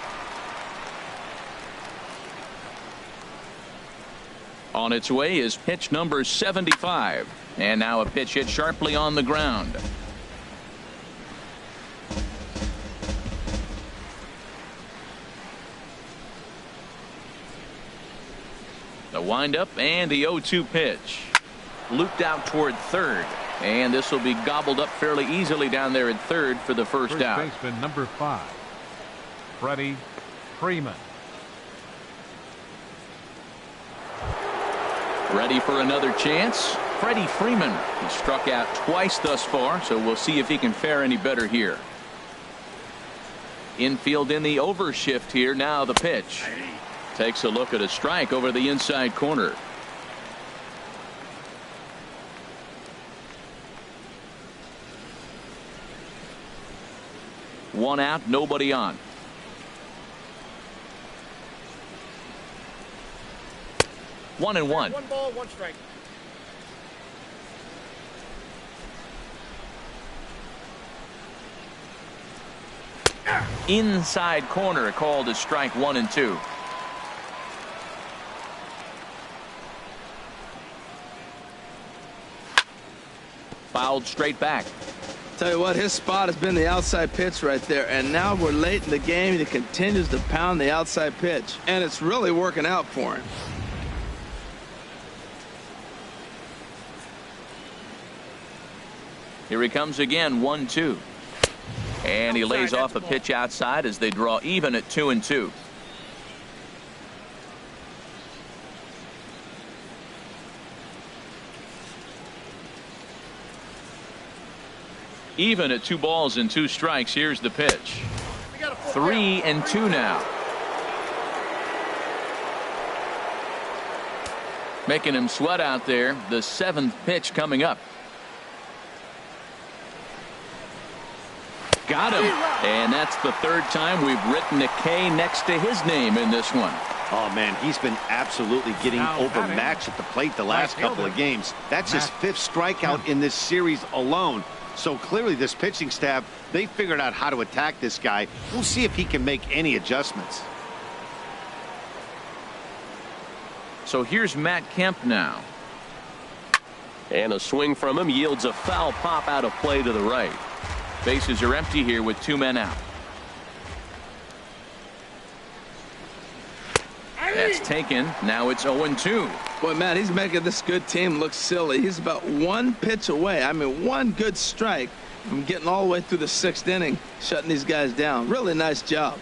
[SPEAKER 1] On its way is pitch number 75. And now a pitch hit sharply on the ground. The windup and the 0-2 pitch. Looped out toward third. And this will be gobbled up fairly easily down there at third for the first out.
[SPEAKER 4] First baseman number 5, Freddie Freeman.
[SPEAKER 1] Ready for another chance. Freddie Freeman. He struck out twice thus far, so we'll see if he can fare any better here. Infield in the overshift here. Now the pitch. Takes a look at a strike over the inside corner. One out, nobody on. One and one.
[SPEAKER 5] 1 ball, 1 strike.
[SPEAKER 1] Inside corner called as strike 1 and 2. Fouled straight back.
[SPEAKER 2] Tell you what, his spot has been the outside pitch right there, and now we're late in the game. He continues to pound the outside pitch, and it's really working out for him.
[SPEAKER 1] Here he comes again, 1-2. And he lays off a pitch outside as they draw even at 2 and 2. Even at 2 balls and 2 strikes. Here's the pitch. 3 and 2 now. Making him sweat out there. The 7th pitch coming up. Got him. And that's the 3rd time we've written a K next to his name in this one.
[SPEAKER 3] Oh, man, he's been absolutely getting overmatched at the plate the last couple of games. That's his 5th strikeout in this series alone. So clearly this pitching staff, they figured out how to attack this guy. We'll see if he can make any adjustments.
[SPEAKER 1] So here's Matt Kemp now.
[SPEAKER 5] And a swing from him yields a foul pop out of play to the right.
[SPEAKER 1] Bases are empty here with 2 men out. That's taken. Now it's 0-2.
[SPEAKER 2] Boy, Matt, he's making this good team look silly. He's about 1 pitch away. I mean, 1 good strike from getting all the way through the 6th inning, shutting these guys down. Really nice job.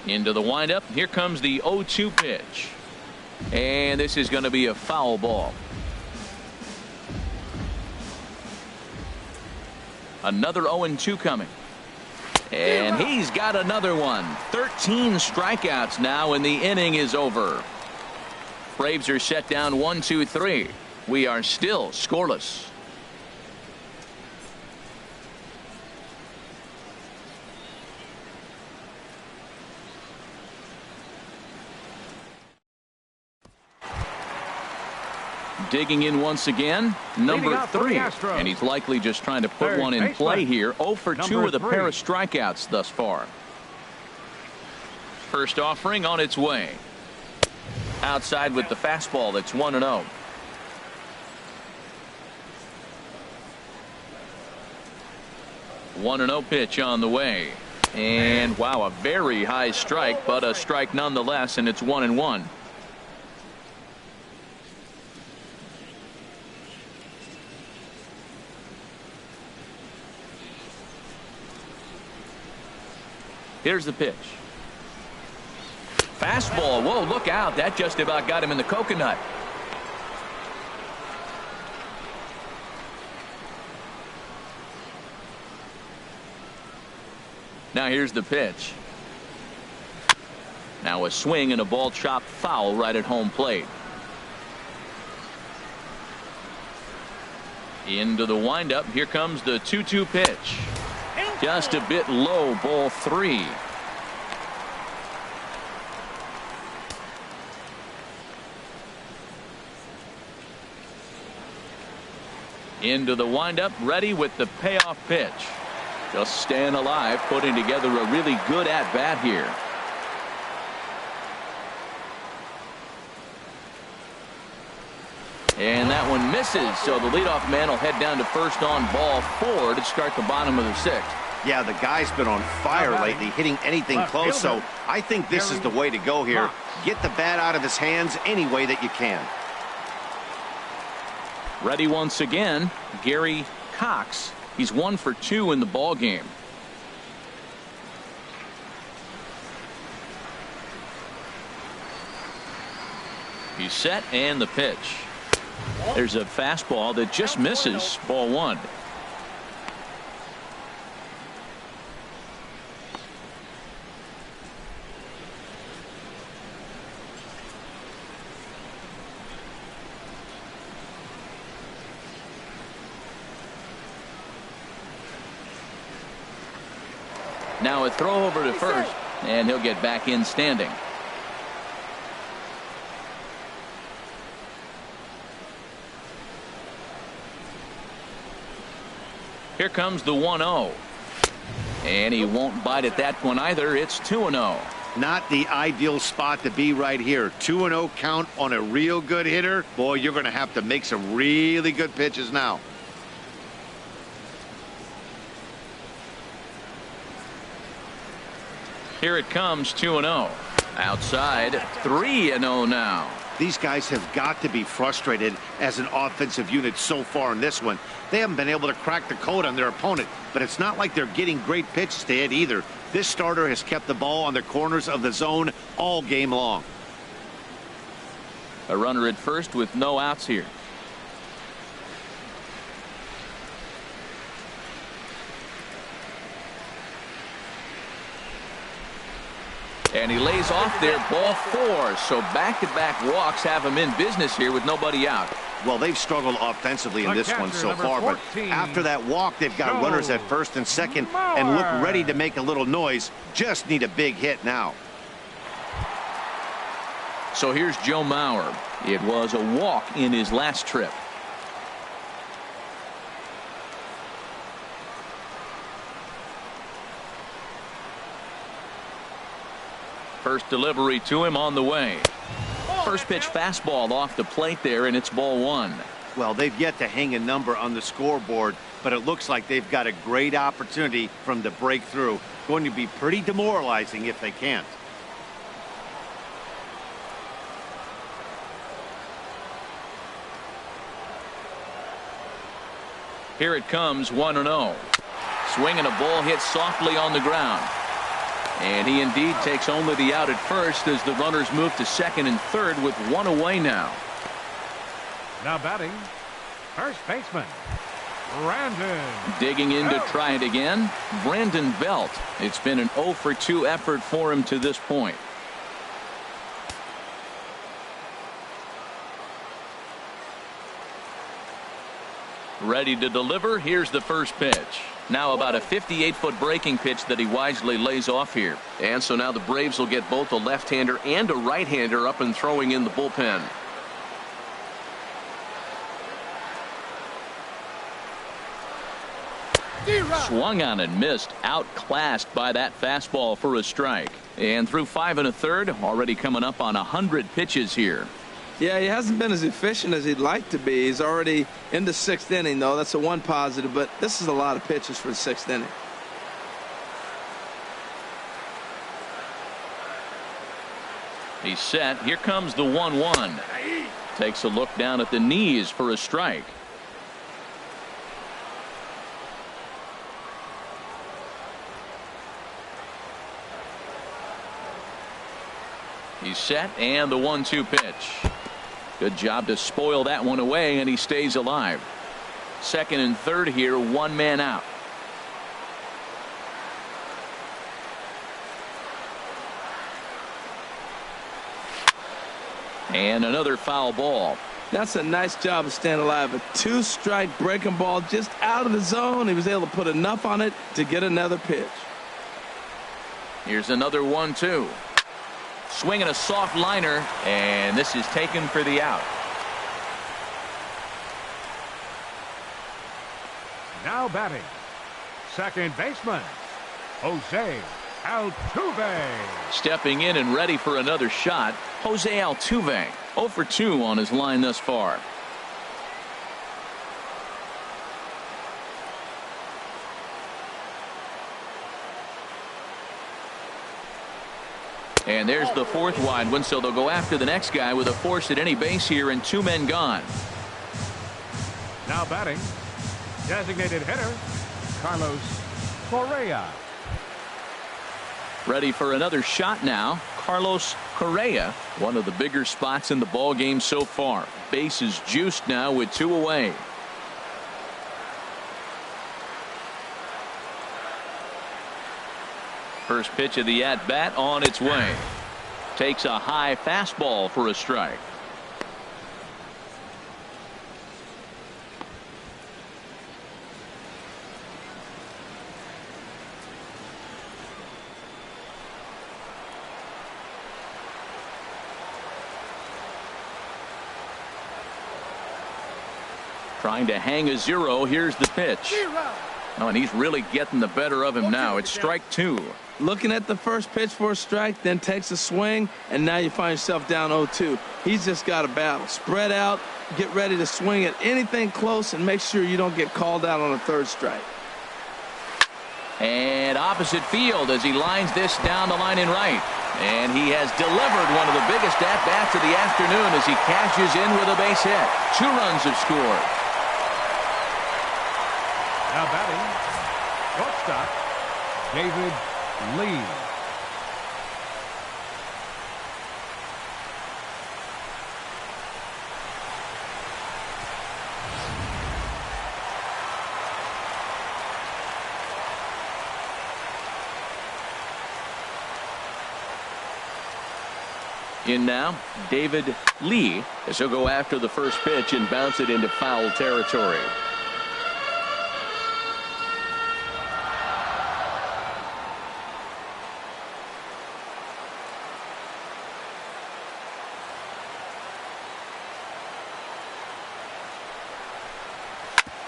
[SPEAKER 1] Into the windup. Here comes the 0-2 pitch. And this is going to be a foul ball. Another 0-2 coming. And he's got another one. 13 strikeouts now, and the inning is over. Braves are set down 1-2-3. We are still scoreless. Digging in once again, number 3, and he's likely just trying to put one in play here. 0 for 2 with a pair of strikeouts thus far. First offering on its way. Outside with the fastball. That's 1-0. One 1-0 pitch on the way. And wow, a very high strike, but a strike nonetheless, and it's 1-1. Here's the pitch. Fastball. Whoa, look out. That just about got him in the coconut. Now here's the pitch. Now a swing and a ball chopped foul right at home plate. Into the windup. Here comes the 2-2 pitch. Just a bit low, ball 3. Into the windup, ready with the payoff pitch. Just staying alive, putting together a really good at-bat here. And that one misses, so the leadoff man will head down to first on ball 4 to start the bottom of the 6th.
[SPEAKER 3] Yeah, the guy's been on fire lately, hitting anything close, so I think this is the way to go here. Get the bat out of his hands any way that you can.
[SPEAKER 1] Ready once again, Gary Cox. He's 1 for 2 in the ball game. He's set, and the pitch. There's a fastball that just misses, ball 1. Now a throw over to first, and he'll get back in standing. Here comes the 1-0. And he won't bite at that one either. It's 2-0.
[SPEAKER 3] Not the ideal spot to be right here. 2-0 count on a real good hitter. Boy, you're going to have to make some really good pitches now.
[SPEAKER 1] Here it comes, 2-0. Outside, 3-0 now.
[SPEAKER 3] These guys have got to be frustrated as an offensive unit so far in this one. They haven't been able to crack the code on their opponent, but it's not like they're getting great pitches to hit either. This starter has kept the ball on the corners of the zone all game long.
[SPEAKER 1] A runner at first with no outs here. And he lays off there, ball 4. So back-to-back walks have him in business here with nobody out.
[SPEAKER 3] Well, they've struggled offensively in this one so far, but after that walk, they've got runners at first and second and look ready to make a little noise. Just need a big hit now.
[SPEAKER 1] So here's Joe Mauer. It was a walk in his last trip. First delivery to him on the way. First pitch fastball off the plate there, and it's ball one.
[SPEAKER 3] Well, they've yet to hang a number on the scoreboard, but it looks like they've got a great opportunity from the breakthrough. Going to be pretty demoralizing if they can't.
[SPEAKER 1] Here it comes, 1-0. Swinging a ball hit softly on the ground. And he indeed takes only the out at first as the runners move to second and third with one away now.
[SPEAKER 4] Now batting, first baseman, Brandon.
[SPEAKER 1] Digging in to try it again, Brandon Belt. It's been an 0 for 2 effort for him to this point. Ready to deliver. Here's the first pitch. Now about a 58-foot breaking pitch that he wisely lays off here.
[SPEAKER 5] And so now the Braves will get both a left-hander and a right-hander up and throwing in the bullpen.
[SPEAKER 1] Swung on and missed. Outclassed by that fastball for a strike. And through 5 1/3, already coming up on 100 pitches here.
[SPEAKER 2] Yeah, he hasn't been as efficient as he'd like to be. He's already in the 6th inning, though. That's a one positive, but this is a lot of pitches for the 6th inning.
[SPEAKER 1] He's set. Here comes the 1-1. Takes a look down at the knees for a strike. He's set, and the 1-2 pitch. Good job to spoil that one away, and he stays alive. Second and third here, one man out. And another foul ball.
[SPEAKER 2] That's a nice job of staying alive. A 2-strike breaking ball just out of the zone. He was able to put enough on it to get another pitch.
[SPEAKER 1] Here's another 1-2. Swinging a soft liner, and this is taken for the out.
[SPEAKER 4] Now batting, second baseman, Jose Altuve.
[SPEAKER 1] Stepping in and ready for another shot, Jose Altuve. 0 for 2 on his line thus far. And there's the 4th wide one, so they'll go after the next guy with a force at any base here and 2 men gone.
[SPEAKER 4] Now batting, designated hitter, Carlos Correa.
[SPEAKER 1] Ready for another shot now, Carlos Correa. One of the bigger spots in the ball game so far. Base is juiced now with 2 away. First pitch of the at-bat on its way. Takes a high fastball for a strike. Trying to hang a 0. Here's the pitch. Oh, and he's really getting the better of him now. It's strike 2.
[SPEAKER 2] Looking at the first pitch for a strike, then takes a swing, and now you find yourself down 0-2. He's just got a battle. Spread out, get ready to swing at anything close, and make sure you don't get called out on a 3rd strike.
[SPEAKER 1] And opposite field as he lines this down the line in right. And he has delivered one of the biggest at-bats of the afternoon as he cashes in with a base hit. 2 runs have scored.
[SPEAKER 4] Now batting, shortstop, David Lee.
[SPEAKER 1] In now, David Lee, as he'll go after the first pitch and bounce it into foul territory.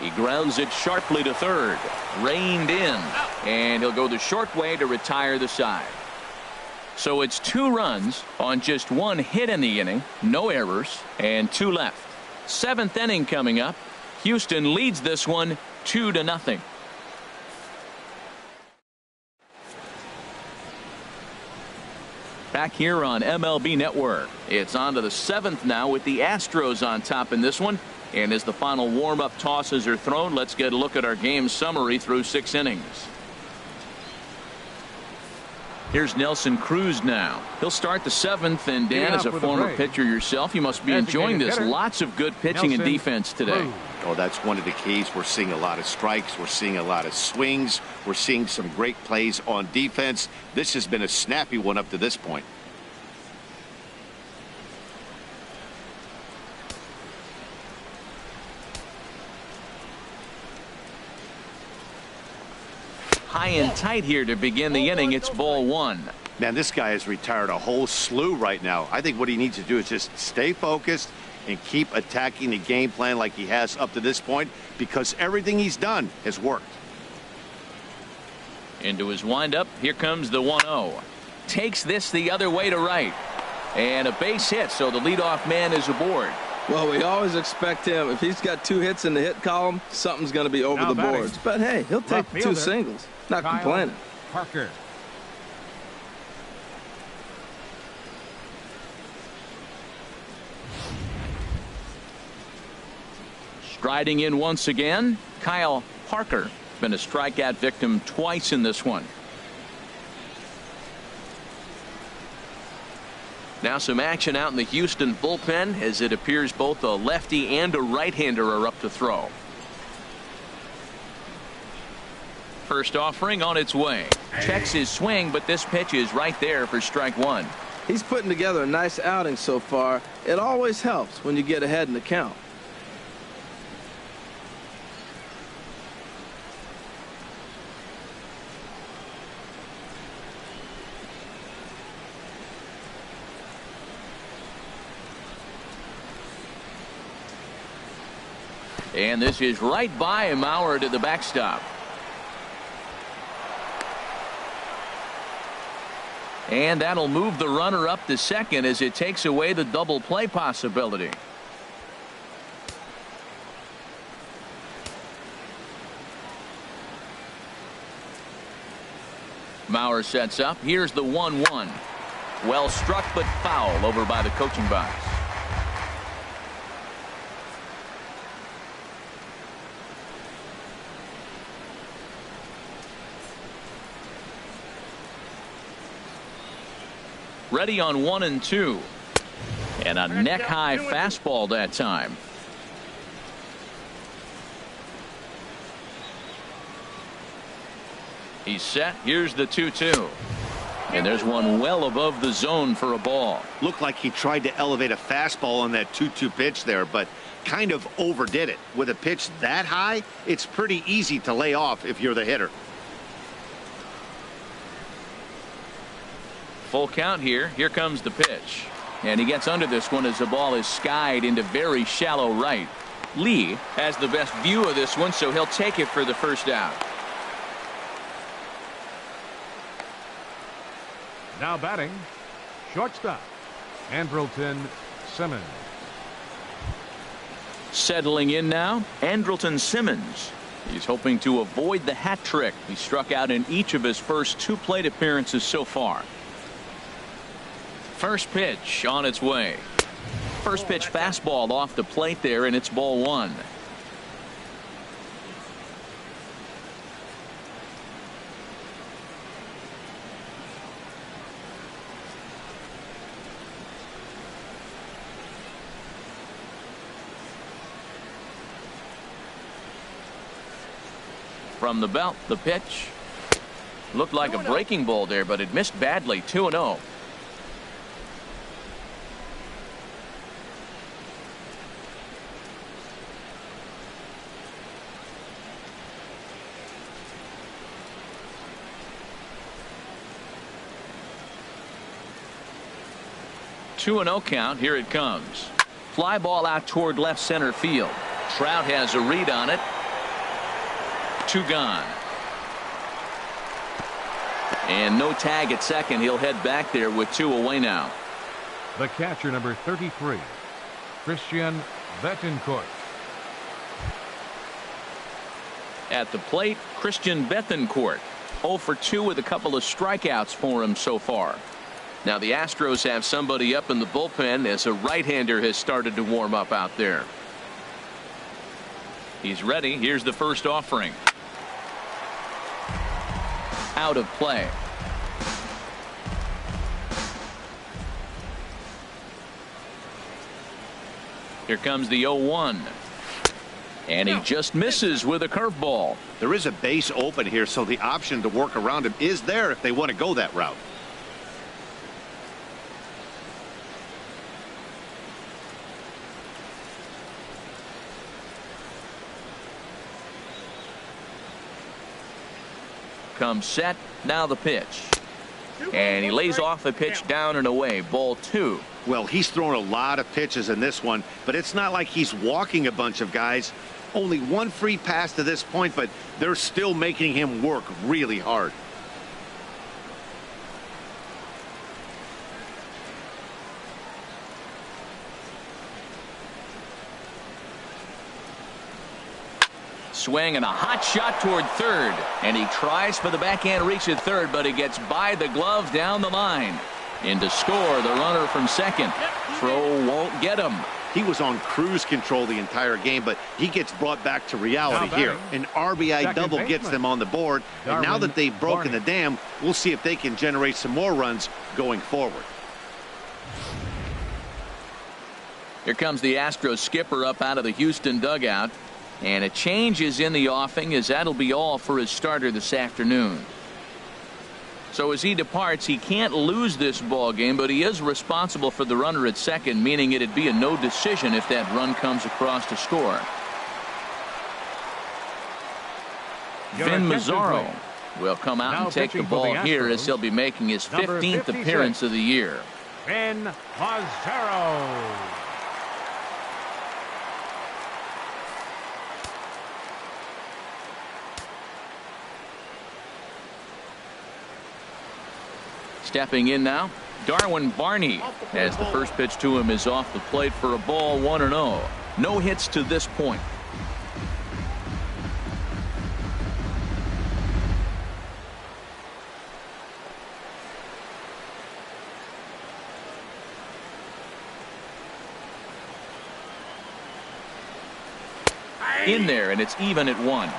[SPEAKER 1] He grounds it sharply to third. Reined in. And he'll go the short way to retire the side. So it's 2 runs on just 1 hit in the inning, no errors, and 2 left. 7th inning coming up. Houston leads this one 2-0. Back here on MLB Network, it's on to the 7th now with the Astros on top in this one. And as the final warm-up tosses are thrown, let's get a look at our game summary through 6 innings. Here's Nelson Cruz now. He'll start the 7th, and Dan, as a former pitcher yourself, you must be enjoying this. Lots of good pitching and defense today.
[SPEAKER 3] Oh, that's one of the keys. We're seeing a lot of strikes. We're seeing a lot of swings. We're seeing some great plays on defense. This has been a snappy one up to this point.
[SPEAKER 1] High and tight here to begin the inning. It's ball 1.
[SPEAKER 3] Man, this guy has retired a whole slew right now. I think what he needs to do is just stay focused and keep attacking the game plan like he has up to this point, because everything he's done has worked.
[SPEAKER 1] Into his windup. Here comes the 1-0. Takes this the other way to right. And a base hit, so the leadoff man is aboard.
[SPEAKER 2] Well, we always expect him. If he's got 2 hits in the hit column, something's going to be over the boards. But, hey, he'll take 2 singles. Not complaining.
[SPEAKER 4] Parker.
[SPEAKER 1] Striding in once again, Kyle Parker. Been a strikeout victim twice in this one. Now some action out in the Houston bullpen, as it appears both a lefty and a right-hander are up to throw. First offering on its way. Checks his swing, but this pitch is right there for strike 1.
[SPEAKER 2] He's putting together a nice outing so far. It always helps when you get ahead in the count.
[SPEAKER 1] And this is right by Mauer to the backstop. And that'll move the runner up to second as it takes away the double play possibility. Mauer sets up. Here's the 1-1. Well struck but foul over by the coaching box. Ready on 1 and 2. And a neck high fastball that time. He's set. Here's the 2-2. And there's one well above the zone for a ball.
[SPEAKER 3] Looked like he tried to elevate a fastball on that 2-2 pitch there, but kind of overdid it. With a pitch that high, it's pretty easy to lay off if you're the hitter.
[SPEAKER 1] Full count here. Here comes the pitch. And he gets under this one as the ball is skied into very shallow right. Lee has the best view of this one, so he'll take it for the first out.
[SPEAKER 4] Now batting, shortstop, Andrelton Simmons.
[SPEAKER 1] Settling in now, Andrelton Simmons. He's hoping to avoid the hat trick. He struck out in each of his first 2 plate appearances so far. First pitch on its way. First pitch fastball off the plate there, and it's ball 1. From the belt, the pitch. Looked like a breaking ball there, but it missed badly. 2-0. Two and 0 count. Here it comes. Fly ball out toward left center field. Trout has a read on it. 2 gone. And no tag at second. He'll head back there with 2 away now.
[SPEAKER 4] The catcher, number 33, Christian Betancourt.
[SPEAKER 1] At the plate, Christian Betancourt. 0 for 2 with a couple of strikeouts for him so far. Now the Astros have somebody up in the bullpen as a right-hander has started to warm up out there. He's ready. Here's the first offering. Out of play. Here comes the 0-1. And he just misses with a curveball.
[SPEAKER 3] There is a base open here, so the option to work around him is there if they want to go that route.
[SPEAKER 1] Comes set. Now the pitch. And he lays off a pitch down and away. Ball 2.
[SPEAKER 3] Well, he's thrown a lot of pitches in this one, but it's not like he's walking a bunch of guys. Only 1 free pass to this point, but they're still making him work really hard.
[SPEAKER 1] Swing and a hot shot toward third. And he tries for the backhand reach at third, but he gets by the glove down the line. In to score, the runner from second. Throw won't get him.
[SPEAKER 3] He was on cruise control the entire game, but he gets brought back to reality here. An RBI double gets them on the board, and now that they've broken the dam, we'll see if they can generate some more runs going forward.
[SPEAKER 1] Here comes the Astros skipper up out of the Houston dugout. And a change is in the offing, as that'll be all for his starter this afternoon. So as he departs, he can't lose this ball game, but he is responsible for the runner at second, meaning it'd be a no decision if that run comes across to score. Vin Mazzaro will come out and take the ball here as he'll be making his 15th appearance of the year.
[SPEAKER 4] Vin Mazzaro.
[SPEAKER 1] Stepping in now, Darwin Barney, as the first pitch to him is off the plate for a ball, 1-0. No hits to this point. In there, and it's even at 1.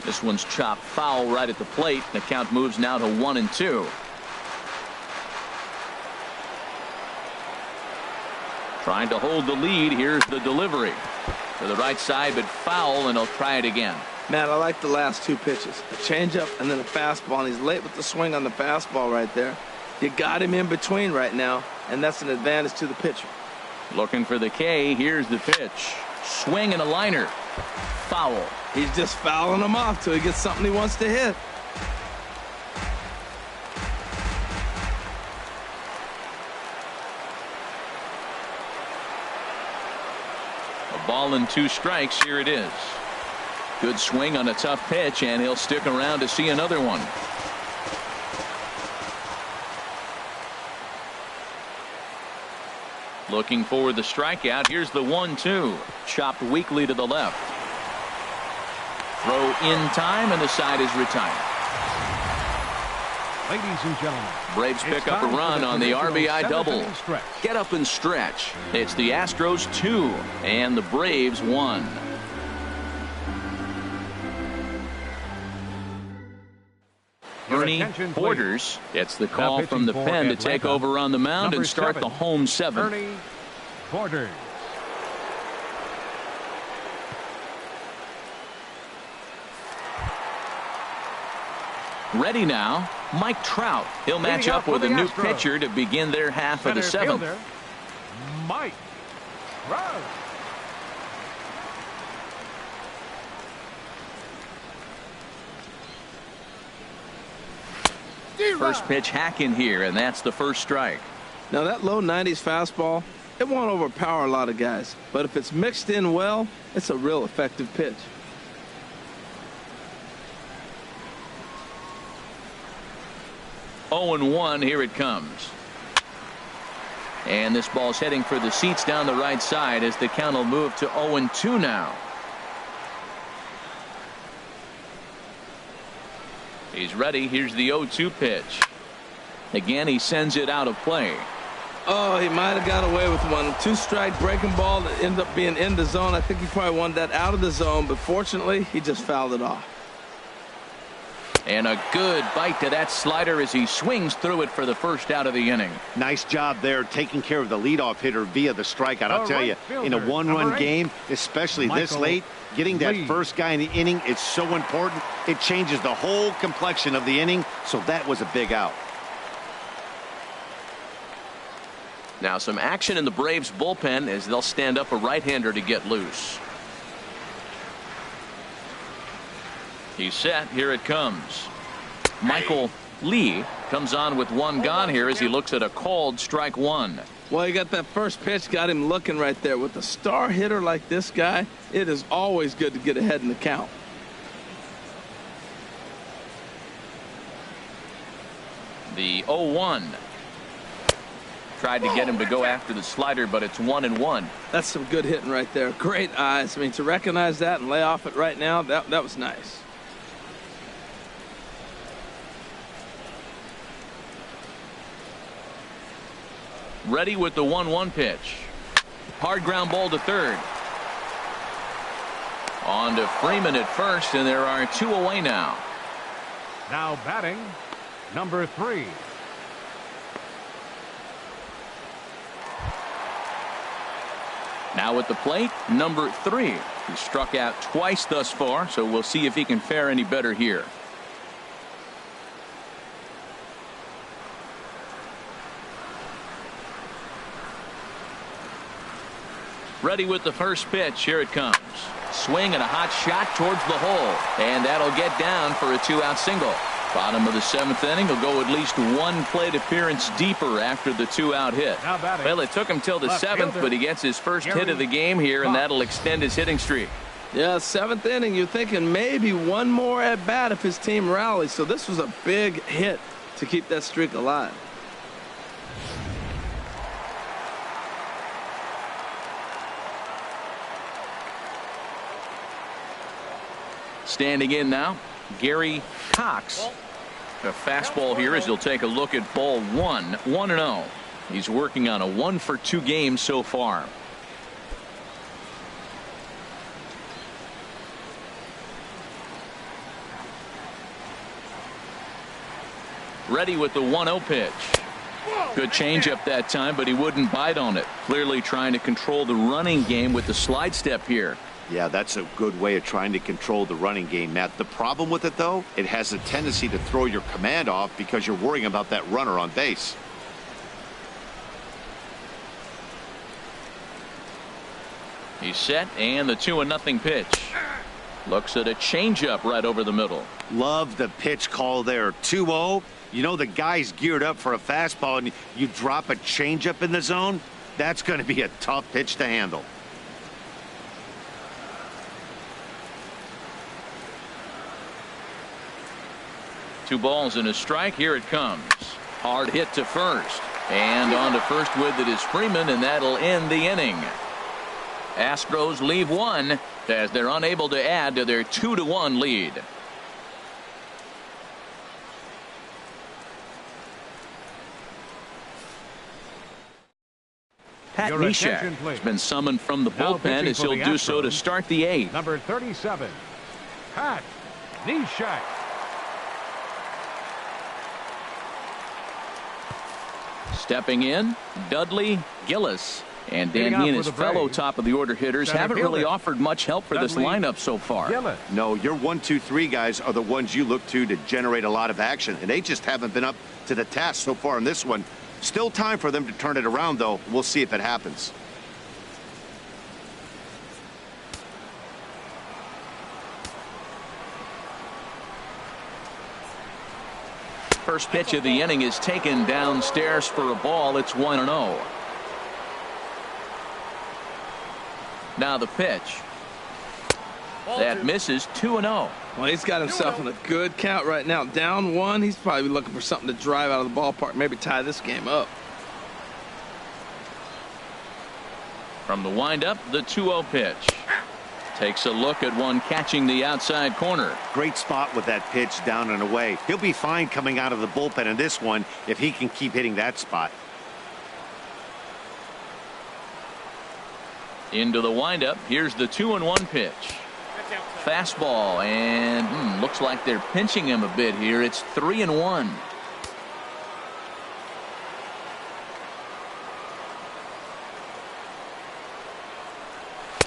[SPEAKER 1] This one's chopped foul right at the plate. The count moves now to 1-2. Trying to hold the lead. Here's the delivery to the right side, but foul, and he'll try it again.
[SPEAKER 2] Man, I like the last 2 pitches. A changeup and then a fastball, and he's late with the swing on the fastball right there. You got him in between right now, and that's an advantage to the pitcher.
[SPEAKER 1] Looking for the K. Here's the pitch. Swing and a liner. Foul.
[SPEAKER 2] He's just fouling him off till he gets something he wants to hit.
[SPEAKER 1] A ball and 2 strikes. Here it is. Good swing on a tough pitch, and he'll stick around to see another one. Looking for the strikeout. Here's the 1-2. Chopped weakly to the left. Throw in time, and the side is retired.
[SPEAKER 4] Ladies and gentlemen,
[SPEAKER 1] Braves pick up a run on the RBI double. Get up and stretch. It's the Astros 2 and the Braves 1. Ernie Borders gets the call from the pen to take over on the mound and start the home 7.
[SPEAKER 4] Ernie Borders.
[SPEAKER 1] Ready now, Mike Trout. He'll match up with a new pitcher to begin their half of the 7th.
[SPEAKER 4] Mike Trout.
[SPEAKER 1] First pitch hack in here, and that's the first strike.
[SPEAKER 2] Now that low 90s fastball, it won't overpower a lot of guys. But if it's mixed in well, it's a real effective pitch.
[SPEAKER 1] Oh and 1, here it comes. And this ball's heading for the seats down the right side as the count will move to 0 and 2 now. He's ready. Here's the 0-2 pitch. Again, he sends it out of play.
[SPEAKER 2] Oh, he might have got away with one. 2-strike breaking ball that ended up being in the zone. I think he probably wanted that out of the zone, but fortunately, he just fouled it off.
[SPEAKER 1] And a good bite to that slider as he swings through it for the first out of the inning.
[SPEAKER 3] Nice job there taking care of the leadoff hitter via the strikeout. I'll tell you, in a one-run game, especially this late, getting that first guy in the inning is so important. It changes the whole complexion of the inning, so that was a big out.
[SPEAKER 5] Now some action in the Braves bullpen as they'll stand up a right-hander to get loose.
[SPEAKER 1] He's set. Here it comes. Michael Lee comes on with one gone here as he looks at a called strike one.
[SPEAKER 2] Well, he got that first pitch, got him looking right there. With a star hitter like this guy, it is always good to get ahead in the count.
[SPEAKER 1] The 0-1. Tried to get him to go after the slider, but it's 1-1.
[SPEAKER 2] That's some good hitting right there. Great eyes. I mean, to recognize that and lay off it right now, that was nice.
[SPEAKER 1] Ready with the 1-1 pitch. Hard ground ball to third. On to Freeman at first, and there are 2 away now.
[SPEAKER 4] Now batting, number 3.
[SPEAKER 1] Now at the plate, number 3. He struck out twice thus far, so we'll see if he can fare any better here. Ready with the first pitch. Here it comes. Swing and a hot shot towards the hole. And that'll get down for a 2-out single. Bottom of the 7th inning. He'll go at least one plate appearance deeper after the 2-out hit.
[SPEAKER 5] Well, it took him till the 7th, but he gets his first hit of the game here, and that'll extend his hitting streak.
[SPEAKER 2] Yeah, 7th inning. You're thinking maybe one more at bat if his team rallies. So this was a big hit to keep that streak alive.
[SPEAKER 1] Standing in now, Gary Cox. A fastball here as he'll take a look at ball 1. 1-0. He's working on a 1-for-2 game so far. Ready with the 1-0 pitch. Good changeup that time, but he wouldn't bite on it. Clearly trying to control the running game with the slide step here.
[SPEAKER 3] Yeah, that's a good way of trying to control the running game, Matt. The problem with it, though, it has a tendency to throw your command off because you're worrying about that runner on base.
[SPEAKER 1] He's set, and the 2-0 pitch. Looks at a changeup right over the middle.
[SPEAKER 3] Love the pitch call there. 2-0. You know the guy's geared up for a fastball, and you drop a changeup in the zone. That's going to be a tough pitch to handle.
[SPEAKER 1] Two balls and a strike. Here it comes. Hard hit to first. And on to first with it is Freeman, and that'll end the inning. Astros leave one as they're unable to add to their 2-1 lead. Pat Neshek has been summoned from the bullpen as he'll do so to start the 8th.
[SPEAKER 4] Number 37, Pat Neshek.
[SPEAKER 1] Stepping in, Dudley Gillis. And Dan he and his fellow top of the order hitters haven't really offered much help for this lineup so far.
[SPEAKER 3] No, your 1, 2, 3 guys are the ones you look to generate a lot of action, and they just haven't been up to the task so far in this one. Still time for them to turn it around, though. We'll see if it happens.
[SPEAKER 1] First pitch of the inning is taken downstairs for a ball. It's 1-0. Now the pitch. That misses 2-0.
[SPEAKER 2] Well, he's got himself in a good count right now. Down one, he's probably looking for something to drive out of the ballpark, maybe tie this game up.
[SPEAKER 1] From the windup, the 2-0 pitch. Takes a look at one catching the outside corner.
[SPEAKER 3] Great spot with that pitch down and away. He'll be fine coming out of the bullpen in this one if he can keep hitting that spot.
[SPEAKER 1] Into the windup. Here's the 2-1 pitch. Fastball, and looks like they're pinching him a bit here. It's 3-1.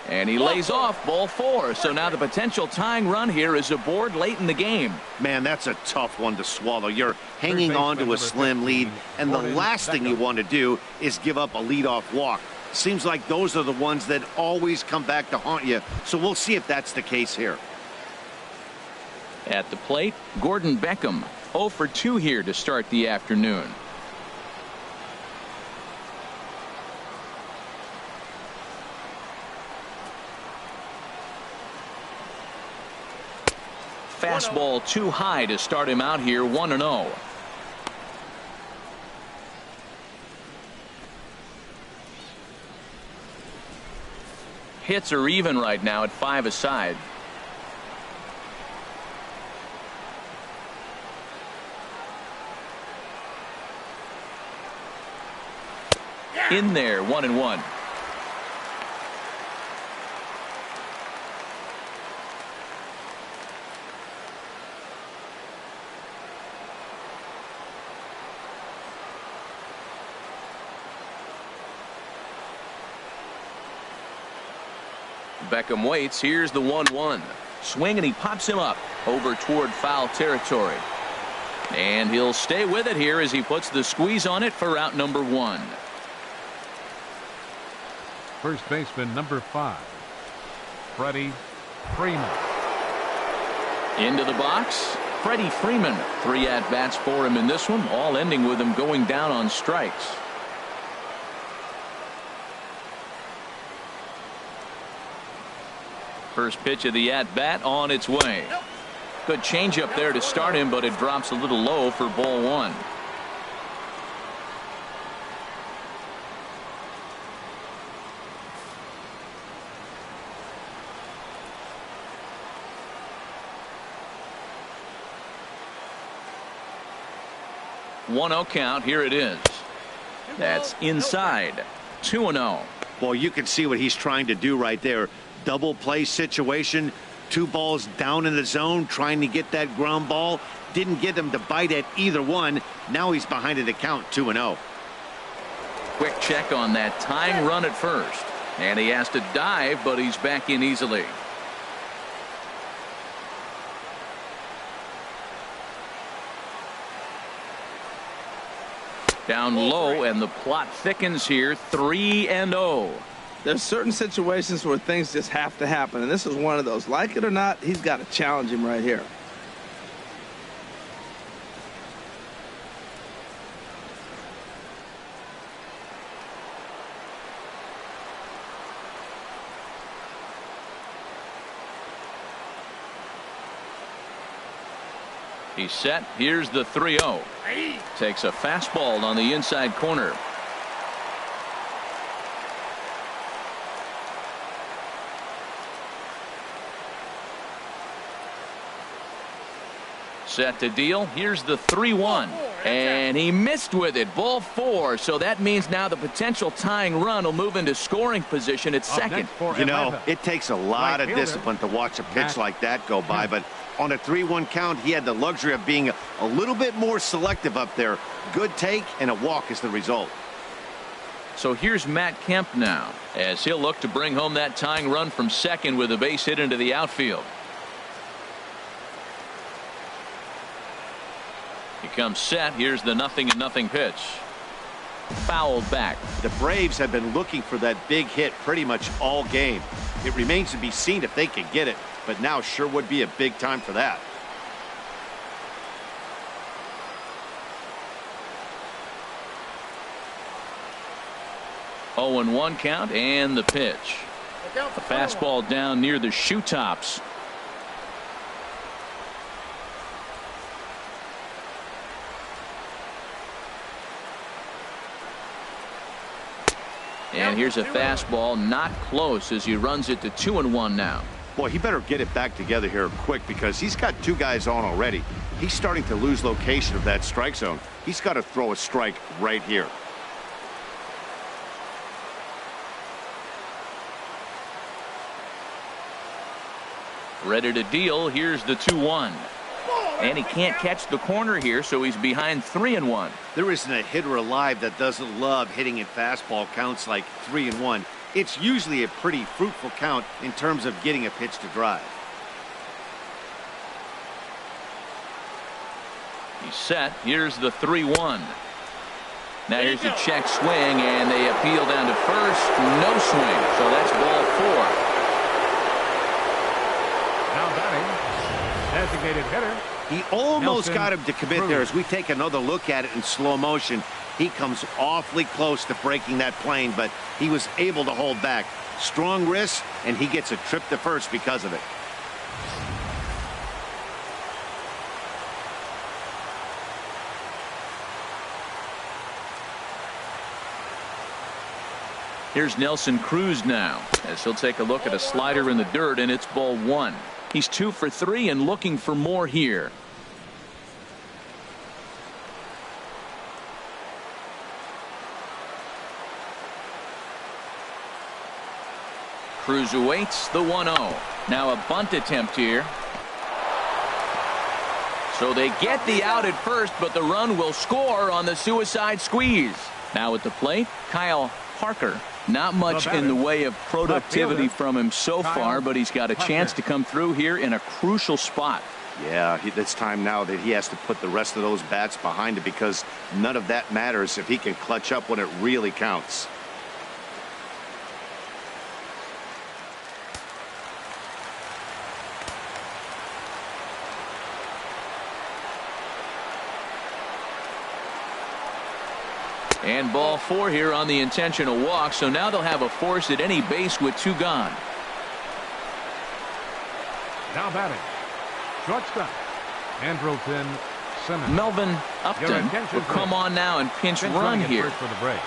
[SPEAKER 1] And he lays off ball 4. So now the potential tying run here is aboard late in the game.
[SPEAKER 3] Man, that's a tough one to swallow. You're hanging on to a slim lead, and the last thing you want to do is give up a leadoff walk. Seems like those are the ones that always come back to haunt you. So we'll see if that's the case here.
[SPEAKER 1] At the plate, Gordon Beckham, 0 for 2 here to start the afternoon. Fastball too high to start him out here, 1-0. Hits are even right now at 5 aside. In there, 1-1. Beckham waits. Here's the 1-1. Swing, and he pops him up over toward foul territory. And he'll stay with it here as he puts the squeeze on it for out number 1.
[SPEAKER 4] First baseman number 5, Freddie Freeman.
[SPEAKER 1] Into the box, Freddie Freeman. 3 at-bats for him in this one, all ending with him going down on strikes. First pitch of the at-bat on its way. Good changeup there to start him, but it drops a little low for ball 1. One-0 count. Here it is. That's inside. 2-0.
[SPEAKER 3] Well, you can see what he's trying to do right there. Double play situation. 2 balls down in the zone, trying to get that ground ball. Didn't get him to bite at either one. Now he's behind in the count, 2-0.
[SPEAKER 1] Quick check on that tying run at first. And he has to dive, but he's back in easily. Down low, and the plot thickens here. 3-0.
[SPEAKER 2] There's certain situations where things just have to happen, and this is one of those. Like it or not, he's got to challenge him right here.
[SPEAKER 1] He's set. Here's the 3-0. Takes a fastball on the inside corner. Set to deal. Here's the 3-1. And he missed with it. Ball 4. So that means now the potential tying run will move into scoring position at second.
[SPEAKER 3] You know, it takes a lot of discipline to watch a pitch like that go by, but on a 3-1 count, he had the luxury of being a little bit more selective up there. Good take, and a walk is the result.
[SPEAKER 1] So here's Matt Kemp now, as he'll look to bring home that tying run from second with a base hit into the outfield. He comes set. Here's the 0-0 pitch. Fouled back.
[SPEAKER 3] The Braves have been looking for that big hit pretty much all game. It remains to be seen if they can get it, but now sure would be a big time for that. Oh,
[SPEAKER 1] 0-1 count, and the pitch. A fastball down near the shoe tops. And here's a fastball, not close, as he runs it to 2-1 now.
[SPEAKER 3] Boy, he better get it back together here quick, because he's got two guys on already. He's starting to lose location of that strike zone. He's got to throw a strike right here.
[SPEAKER 1] Ready to deal. Here's the 2-1. And he can't catch the corner here, so he's behind 3-1.
[SPEAKER 3] There isn't a hitter alive that doesn't love hitting at fastball counts like 3-1. It's usually a pretty fruitful count in terms of getting a pitch to drive.
[SPEAKER 1] He's set. Here's the 3-1. Now here's a check swing, and they appeal down to first. No swing, so that's ball 4.
[SPEAKER 4] Now batting, designated hitter.
[SPEAKER 3] He almost
[SPEAKER 4] Nelson
[SPEAKER 3] got him to commit there. As we take another look at it in slow motion, he comes awfully close to breaking that plane, but he was able to hold back. Strong wrist, and he gets a trip to first because of it.
[SPEAKER 1] Here's Nelson Cruz now, as he'll take a look at a slider in the dirt, and it's ball 1. He's 2 for 3 and looking for more here. Cruz awaits the 1-0. Now a bunt attempt here. So they get the out at first, but the run will score on the suicide squeeze. Now at the plate, Kyle Parker. Not much in the way of productivity from him so far, but he's got a chance to come through here in a crucial spot.
[SPEAKER 3] Yeah, it's time now that he has to put the rest of those bats behind it, because none of that matters if he can clutch up when it really counts.
[SPEAKER 1] And ball 4 here on the intentional walk, so now they'll have a force at any base with 2 gone.
[SPEAKER 4] Now batting, shortstop, Andrelton Simmons.
[SPEAKER 1] Melvin Upton will come on now and pinch run here.
[SPEAKER 4] For the break.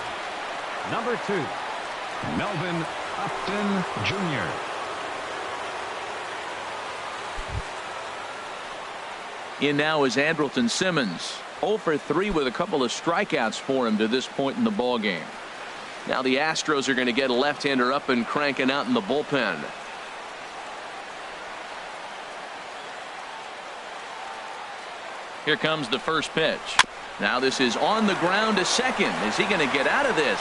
[SPEAKER 4] Number 2, Melvin Upton Jr.
[SPEAKER 1] In now is Andrelton Simmons. 0 for 3 with a couple of strikeouts for him to this point in the ball game. Now the Astros are going to get a left-hander up and cranking out in the bullpen. Here comes the first pitch. Now this is on the ground to second. Is he going to get out of this?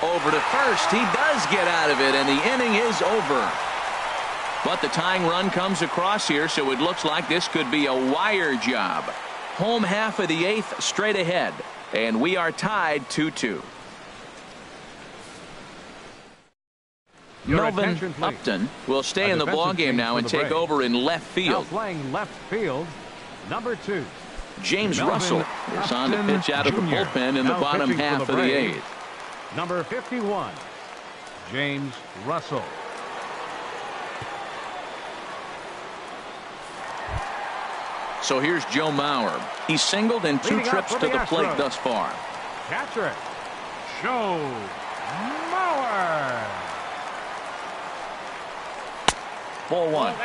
[SPEAKER 1] Over to first. He does get out of it, and the inning is over. But the tying run comes across here, so it looks like this could be a wire job. Home half of the 8th straight ahead, and we are tied 2-2. Melvin Upton will stay in the ballgame now and take over in left field.
[SPEAKER 4] Now playing left field, number 2.
[SPEAKER 1] James Russell is on to pitch out of the bullpen in the bottom half of the 8th.
[SPEAKER 4] Number 51, James Russell.
[SPEAKER 1] So here's Joe Mauer. He's singled in 2 trips to the plate thus far.
[SPEAKER 4] Catcher, Joe Mauer.
[SPEAKER 1] Ball 1.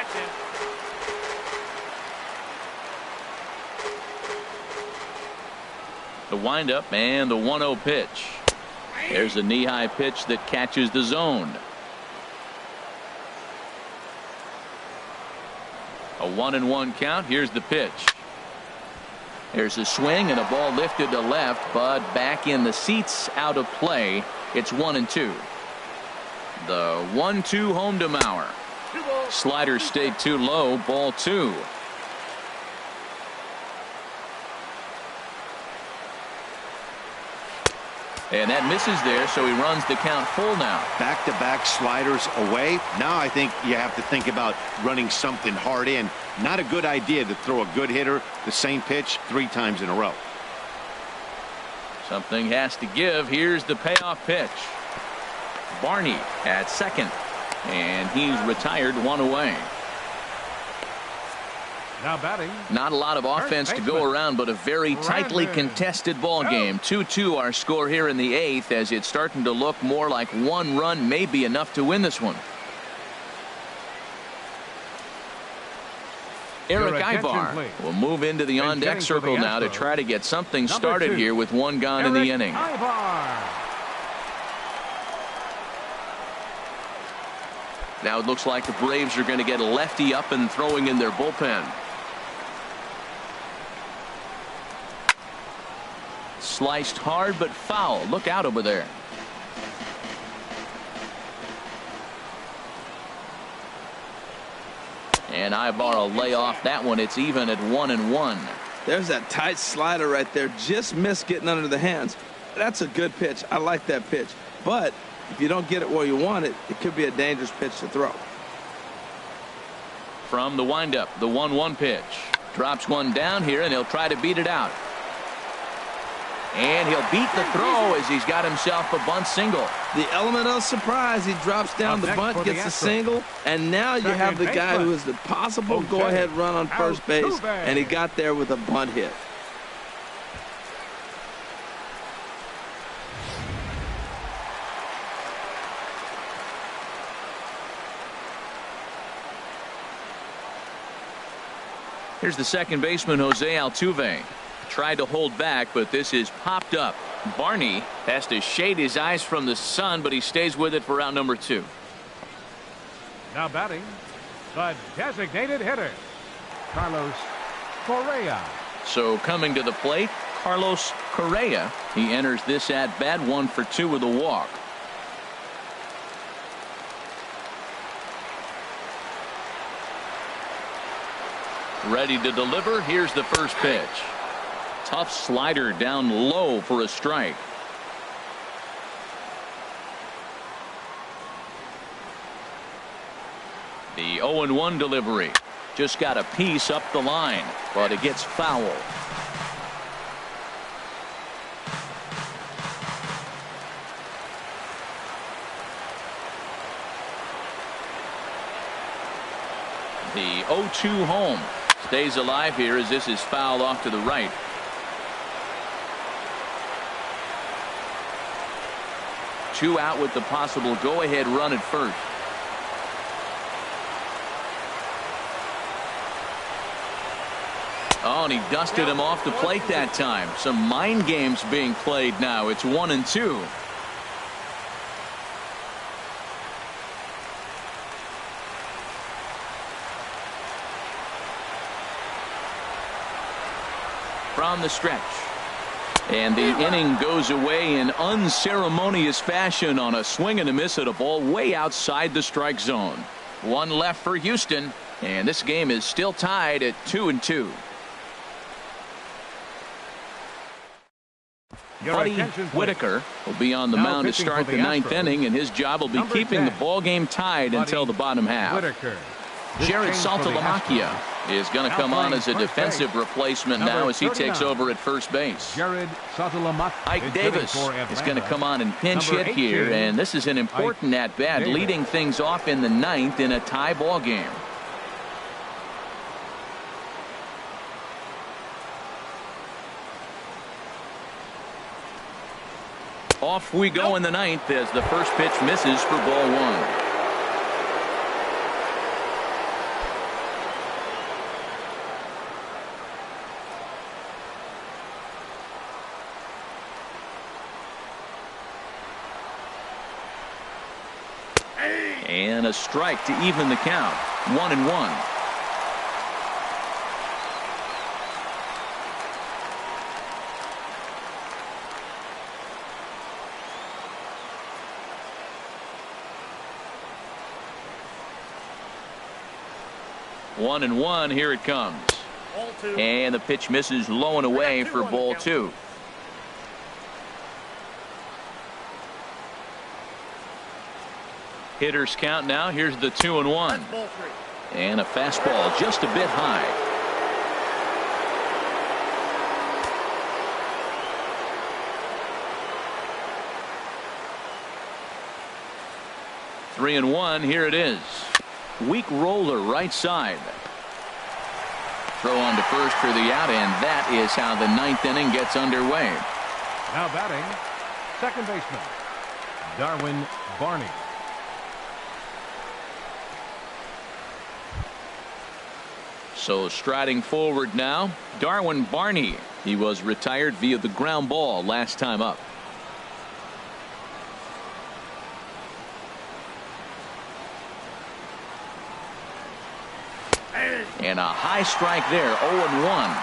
[SPEAKER 1] The windup and the 1-0 pitch. There's a knee-high pitch that catches the zone. A 1-1 count. Here's the pitch. There's a swing and a ball lifted to left, but back in the seats, out of play. It's 1-2. The 1-2 home to Mauer. Slider stayed too low. Ball 2. And that misses there, so he runs the count full now.
[SPEAKER 3] Back-to-back sliders away. Now I think you have to think about running something hard in. Not a good idea to throw a good hitter the same pitch 3 times in a row.
[SPEAKER 1] Something has to give. Here's the payoff pitch. Barney at second. And he's retired one away.
[SPEAKER 4] Now batting.
[SPEAKER 1] Not a lot of offense to go around, but a very tightly contested ball game. 2-2 our score here in the 8th, as it's starting to look more like one run may be enough to win this one. Eric Ivar will move into the on-deck circle now to try to get something started here with one gone in the inning. Now it looks like the Braves are going to get a lefty up and throwing in their bullpen. Sliced hard but foul. Look out over there. And Ibar will lay off that one. It's even at 1-1.
[SPEAKER 2] There's that tight slider right there. Just missed getting under the hands. That's a good pitch. I like that pitch. But if you don't get it where you want it, it could be a dangerous pitch to throw.
[SPEAKER 1] From the windup, the 1-1 pitch. Drops one down here, and he'll try to beat it out. And he'll beat the throw as he's got himself a bunt single.
[SPEAKER 2] The element of surprise. He drops down the bunt, gets a single, and now you have the guy who is the possible go-ahead run on first base, and he got there with a bunt hit.
[SPEAKER 1] Here's the second baseman, Jose Altuve. Tried to hold back, but this is popped up. Barney has to shade his eyes from the sun, but he stays with it for out number 2.
[SPEAKER 4] Now batting, the designated hitter, Carlos Correa.
[SPEAKER 1] So coming to the plate, Carlos Correa. He enters this at bat 1 for 2 with a walk. Ready to deliver. Here's the first pitch. Tough slider down low for a strike. The 0-1 delivery. Just got a piece up the line, but it gets foul. The 0-2 home stays alive here as this is fouled off to the right. Two out with the possible go-ahead run at first. Oh, and he dusted him off the plate that time. Some mind games being played now. It's 1-2. From the stretch. And the inning goes away in unceremonious fashion on a swing and a miss at a ball way outside the strike zone. One left for Houston, and this game is still tied at 2-2. Buddy Whitaker will be on the mound to start the 9th inning, and his job will be keeping the ball game tied until the bottom half. Jared Saltalamacchia is going to come on as a defensive replacement now as he takes over at first base. Ike Davis is going to come on and pinch hit here, and this is an important at-bat, leading things off in the 9th in a tie ball game. Off we go in the 9th as the first pitch misses for ball 1. And a strike to even the count. 1-1. One and one. Here it comes. And the pitch misses low and away for ball 2. Hitters count now. Here's the 2-1. And a fastball just a bit high. 3-1. Here it is. Weak roller right side. Throw on to first for the out, and that is how the ninth inning gets underway.
[SPEAKER 4] Now batting, second baseman, Darwin Barney.
[SPEAKER 1] So striding forward now, Darwin Barney. He was retired via the ground ball last time up. And a high strike there, 0-1.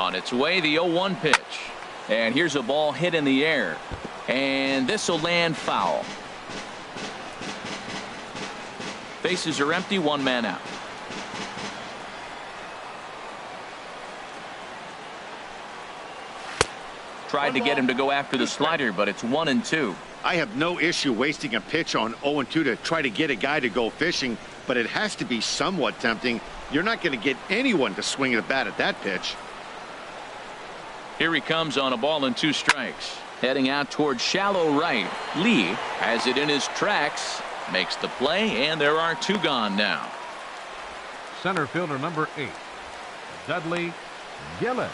[SPEAKER 1] On its way, the 0-1 pitch. And here's a ball hit in the air. And this will land foul. Bases are empty, one man out. Tried to get him to go after the slider, but it's 1-2.
[SPEAKER 3] I have no issue wasting a pitch on 0-2 to try to get a guy to go fishing, but it has to be somewhat tempting. You're not going to get anyone to swing a bat at that pitch.
[SPEAKER 1] Here he comes on a ball and 2 strikes. Heading out towards shallow right. Lee has it in his tracks, makes the play, and there are 2 gone now.
[SPEAKER 4] Center fielder number 8, Dudley Gillis.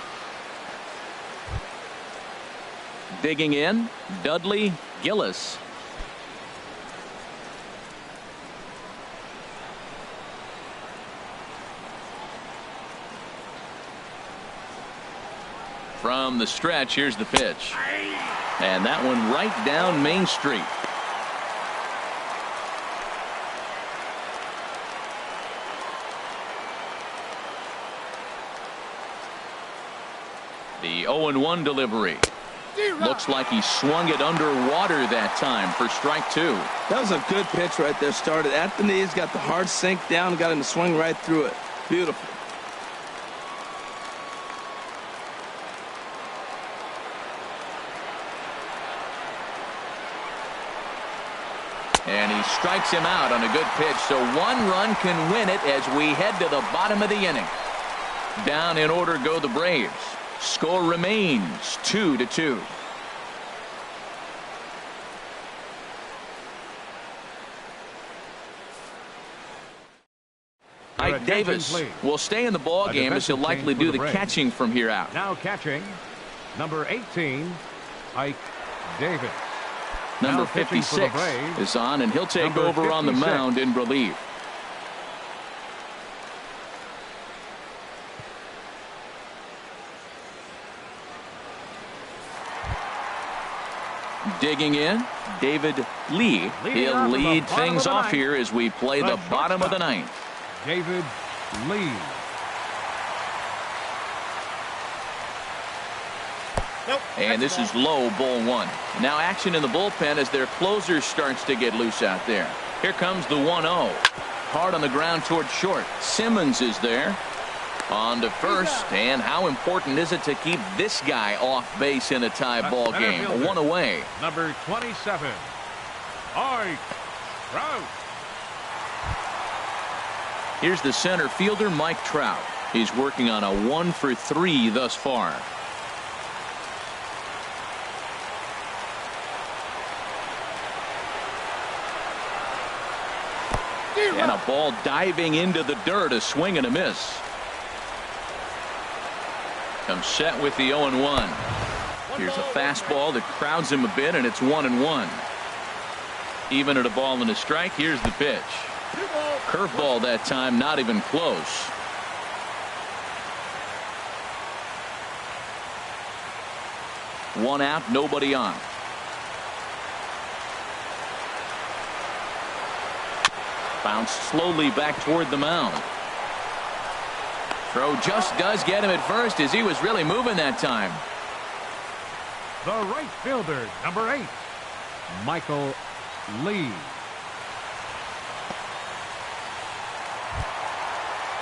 [SPEAKER 1] Digging in, Dudley Gillis. From the stretch, here's the pitch. And that one right down Main Street. The 0-1 delivery. Looks like he swung it underwater that time for strike 2.
[SPEAKER 2] That was a good pitch right there. Started at the knees, got the hard sink down, got him to swing right through it. Beautiful.
[SPEAKER 1] And he strikes him out on a good pitch, so 1 run can win it as we head to the bottom of the inning. Down in order go the Braves. Score remains 2-2. Ike Davis will stay in the ball game as he'll likely do the catching from here out.
[SPEAKER 4] Now catching, number 18, Ike Davis.
[SPEAKER 1] Number 56 is on, and he'll take over on the mound in relief. Digging in, David Lee. He'll lead things off here as we play the bottom of the ninth.
[SPEAKER 4] David Lee.
[SPEAKER 1] And this is low, ball 1. Now action in the bullpen as their closer starts to get loose out there. Here comes the 1-0. Hard on the ground towards short. Simmons is there. On to first, and how important is it to keep this guy off base in a tie ball game? 1 away.
[SPEAKER 4] Number 27, Ike Trout.
[SPEAKER 1] Here's the center fielder, Mike Trout. He's working on a 1 for 3 thus far. And a ball diving into the dirt, a swing and a miss. Comes set with the 0-1. Here's a fastball that crowds him a bit, and it's 1-1. Even at a ball and a strike, here's the pitch. Curveball that time, not even close. One out, nobody on. Bounce slowly back toward the mound. Throw just does get him at first as he was really moving that time.
[SPEAKER 4] The right fielder, number 8, Michael Lee.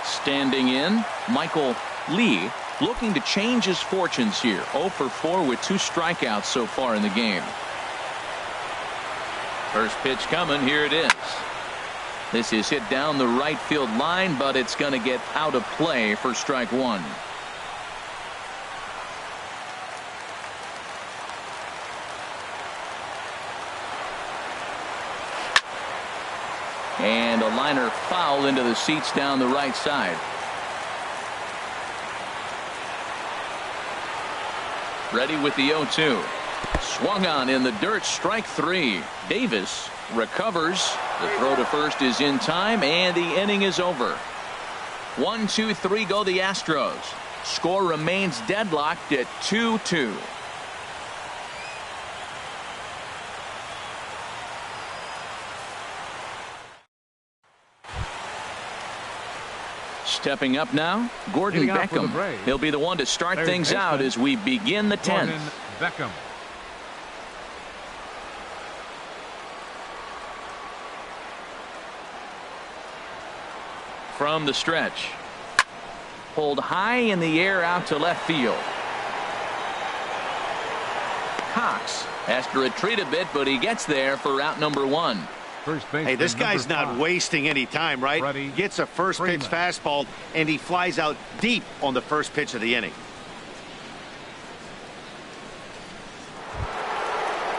[SPEAKER 1] Standing in, Michael Lee looking to change his fortunes here. 0 for 4 with 2 strikeouts so far in the game. First pitch coming, here it is. This is hit down the right field line, but it's going to get out of play for strike 1. And a liner foul into the seats down the right side. Ready with the 0-2. Swung on in the dirt, strike three. Davis recovers. The throw to first is in time, and the inning is over. 1, 2, 3 go the Astros. Score remains deadlocked at 2-2. Stepping up now, Gordon Beckham. He'll be the one to start things out as we begin the 10th.
[SPEAKER 4] Beckham.
[SPEAKER 1] From the stretch. Pulled high in the air out to left field. Cox has to retreat a bit, but he gets there for out number 1.
[SPEAKER 3] Hey, this guy's not wasting any time, right? Gets a first pitch fastball, and he flies out deep on the first pitch of the inning.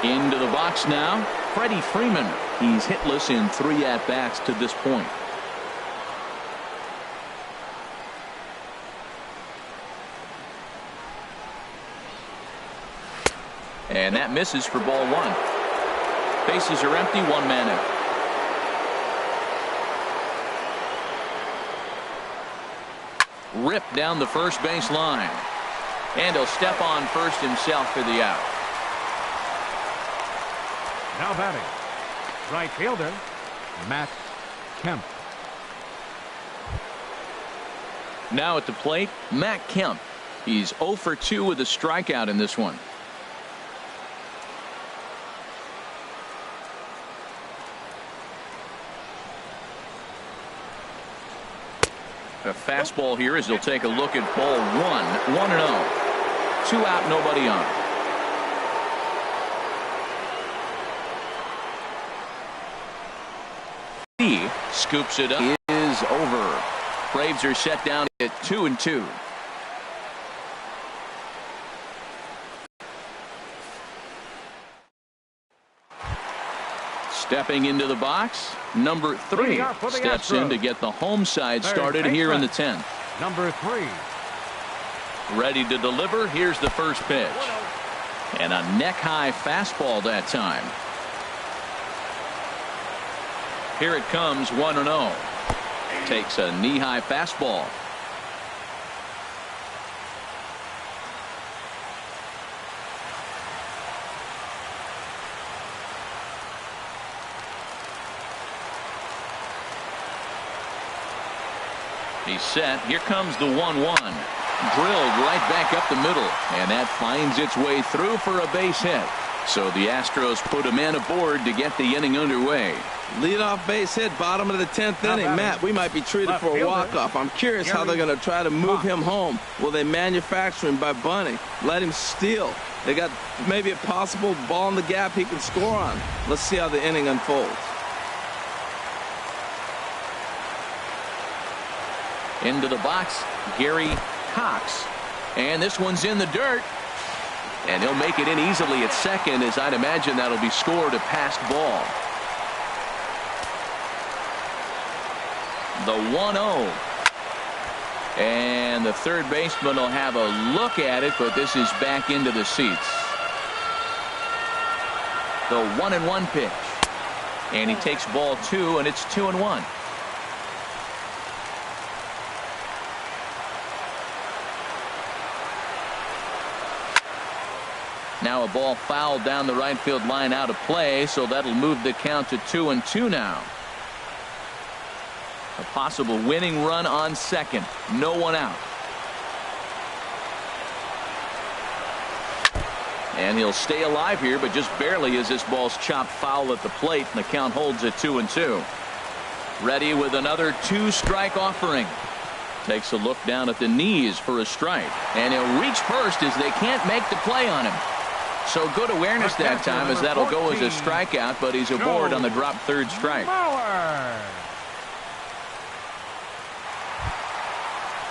[SPEAKER 1] Into the box now, Freddie Freeman. He's hitless in 3 at-bats to this point. And that misses for ball 1. Bases are empty, 1 man out. Ripped down the first base line. And he'll step on first himself for the out.
[SPEAKER 4] Now batting, right fielder, Matt Kemp.
[SPEAKER 1] Now at the plate, Matt Kemp. He's 0 for 2 with a strikeout in this one. A fastball here as he'll take a look at ball 1. 1-0. 2 out, nobody on. He scoops it up. Is over. Braves are set down at 2-2. Stepping into the box, number 3 steps in to get the home side started here in the 10th.
[SPEAKER 4] Number 3.
[SPEAKER 1] Ready to deliver. Here's the first pitch. And a neck-high fastball that time. Here it comes, 1-0. Takes a knee-high fastball. He's set. Here comes the 1-1. Drilled right back up the middle, and that finds its way through for a base hit. So the Astros put a man aboard to get the inning underway.
[SPEAKER 2] Leadoff base hit, bottom of the 10th inning. Matt, we might be treated for a walk-off. I'm curious how they're going to try to move him home. Will they manufacture him by bunting? Let him steal? They got maybe a possible ball in the gap he can score on. Let's see how the inning unfolds.
[SPEAKER 1] Into the box, Gary Cox. And this one's in the dirt. And he'll make it in easily at second, as I'd imagine that'll be scored a passed ball. The 1-0. And the third baseman will have a look at it, but this is back into the seats. The 1-1 pitch. And he takes ball 2, and it's 2-1. Now a ball fouled down the right field line out of play, so that'll move the count to 2-2 now. A possible winning run on second. No one out. And he'll stay alive here, but just barely as this ball's chopped foul at the plate, and the count holds at 2-2. Ready with another 2-strike offering. Takes a look down at the knees for a strike. And he'll reach first as they can't make the play on him. So good awareness that time, as that'll go as a strikeout, but he's aboard on the drop third strike.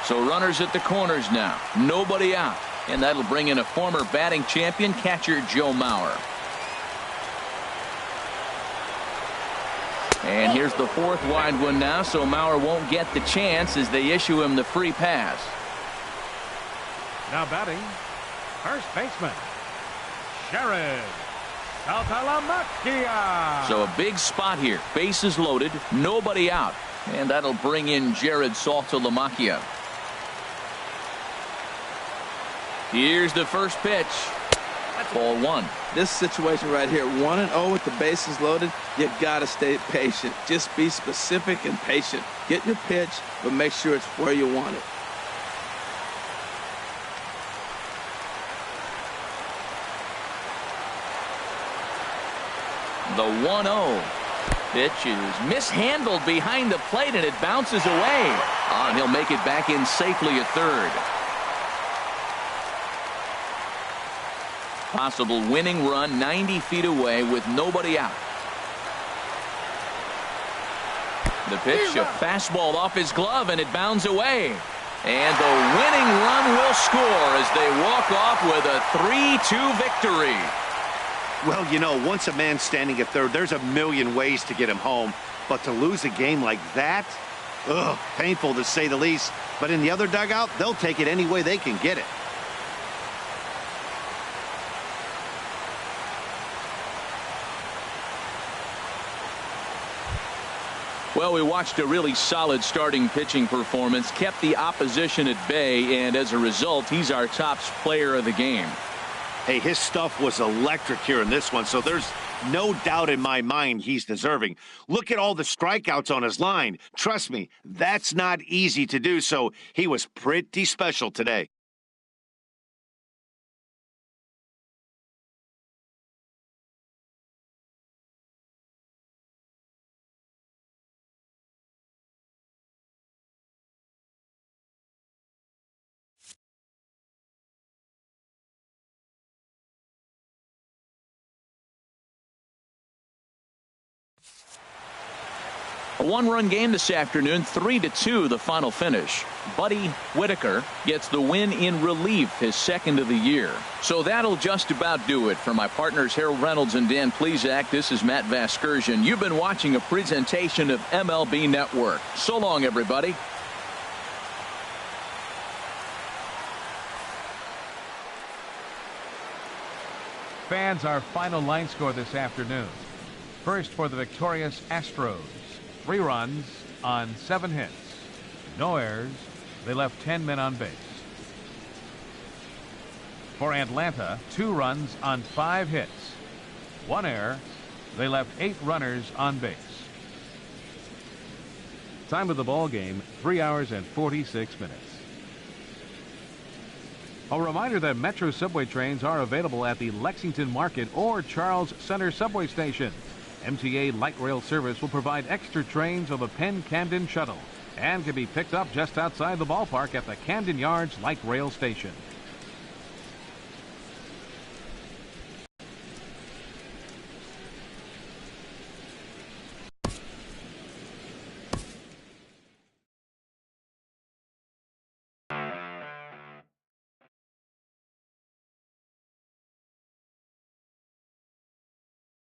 [SPEAKER 1] So runners at the corners now. Nobody out. And that'll bring in a former batting champion, catcher Joe Mauer. And here's the fourth wide one now, so Mauer won't get the chance as they issue him the free pass.
[SPEAKER 4] Now batting, first baseman, Jared Saltalamacchia.
[SPEAKER 1] So a big spot here. Bases loaded, nobody out. And that'll bring in Jared Saltalamacchia. Here's the first pitch. Ball one.
[SPEAKER 2] This situation right here, 1-0 with the bases loaded, you got to stay patient. Just be specific and patient. Get your pitch, but make sure it's where you want it.
[SPEAKER 1] The 1-0 pitch is mishandled behind the plate, and it bounces away. And he'll make it back in safely at third. Possible winning run 90 feet away with nobody out. The pitch, a fastball off his glove, and it bounds away. And the winning run will score as they walk off with a 3-2 victory.
[SPEAKER 3] Well, you know, once a man's standing at third, there's a million ways to get him home. But to lose a game like that, ugh, painful to say the least. But in the other dugout, they'll take it any way they can get it.
[SPEAKER 1] Well, we watched a really solid starting pitching performance, kept the opposition at bay, and as a result, he's our top player of the game.
[SPEAKER 3] Hey, his stuff was electric here in this one, so there's no doubt in my mind he's deserving. Look at all the strikeouts on his line. Trust me, that's not easy to do, so he was pretty special today.
[SPEAKER 1] A one-run game this afternoon, 3-2 the final finish. Buddy Whitaker gets the win in relief, his second of the year. So that'll just about do it. For my partners Harold Reynolds and Dan Plesac, this is Matt Vasgersian. You've been watching a presentation of MLB Network. So long, everybody.
[SPEAKER 4] Fans, our final line score this afternoon. First for the victorious Astros. 3 runs on 7 hits. No errors. They left 10 men on base. For Atlanta, 2 runs on 5 hits. 1 error. They left 8 runners on base. Time of the ball game, 3 hours and 46 minutes. A reminder that Metro subway trains are available at the Lexington Market or Charles Center subway station. MTA Light Rail service will provide extra trains on the Penn Camden shuttle and can be picked up just outside the ballpark at the Camden Yards Light Rail station.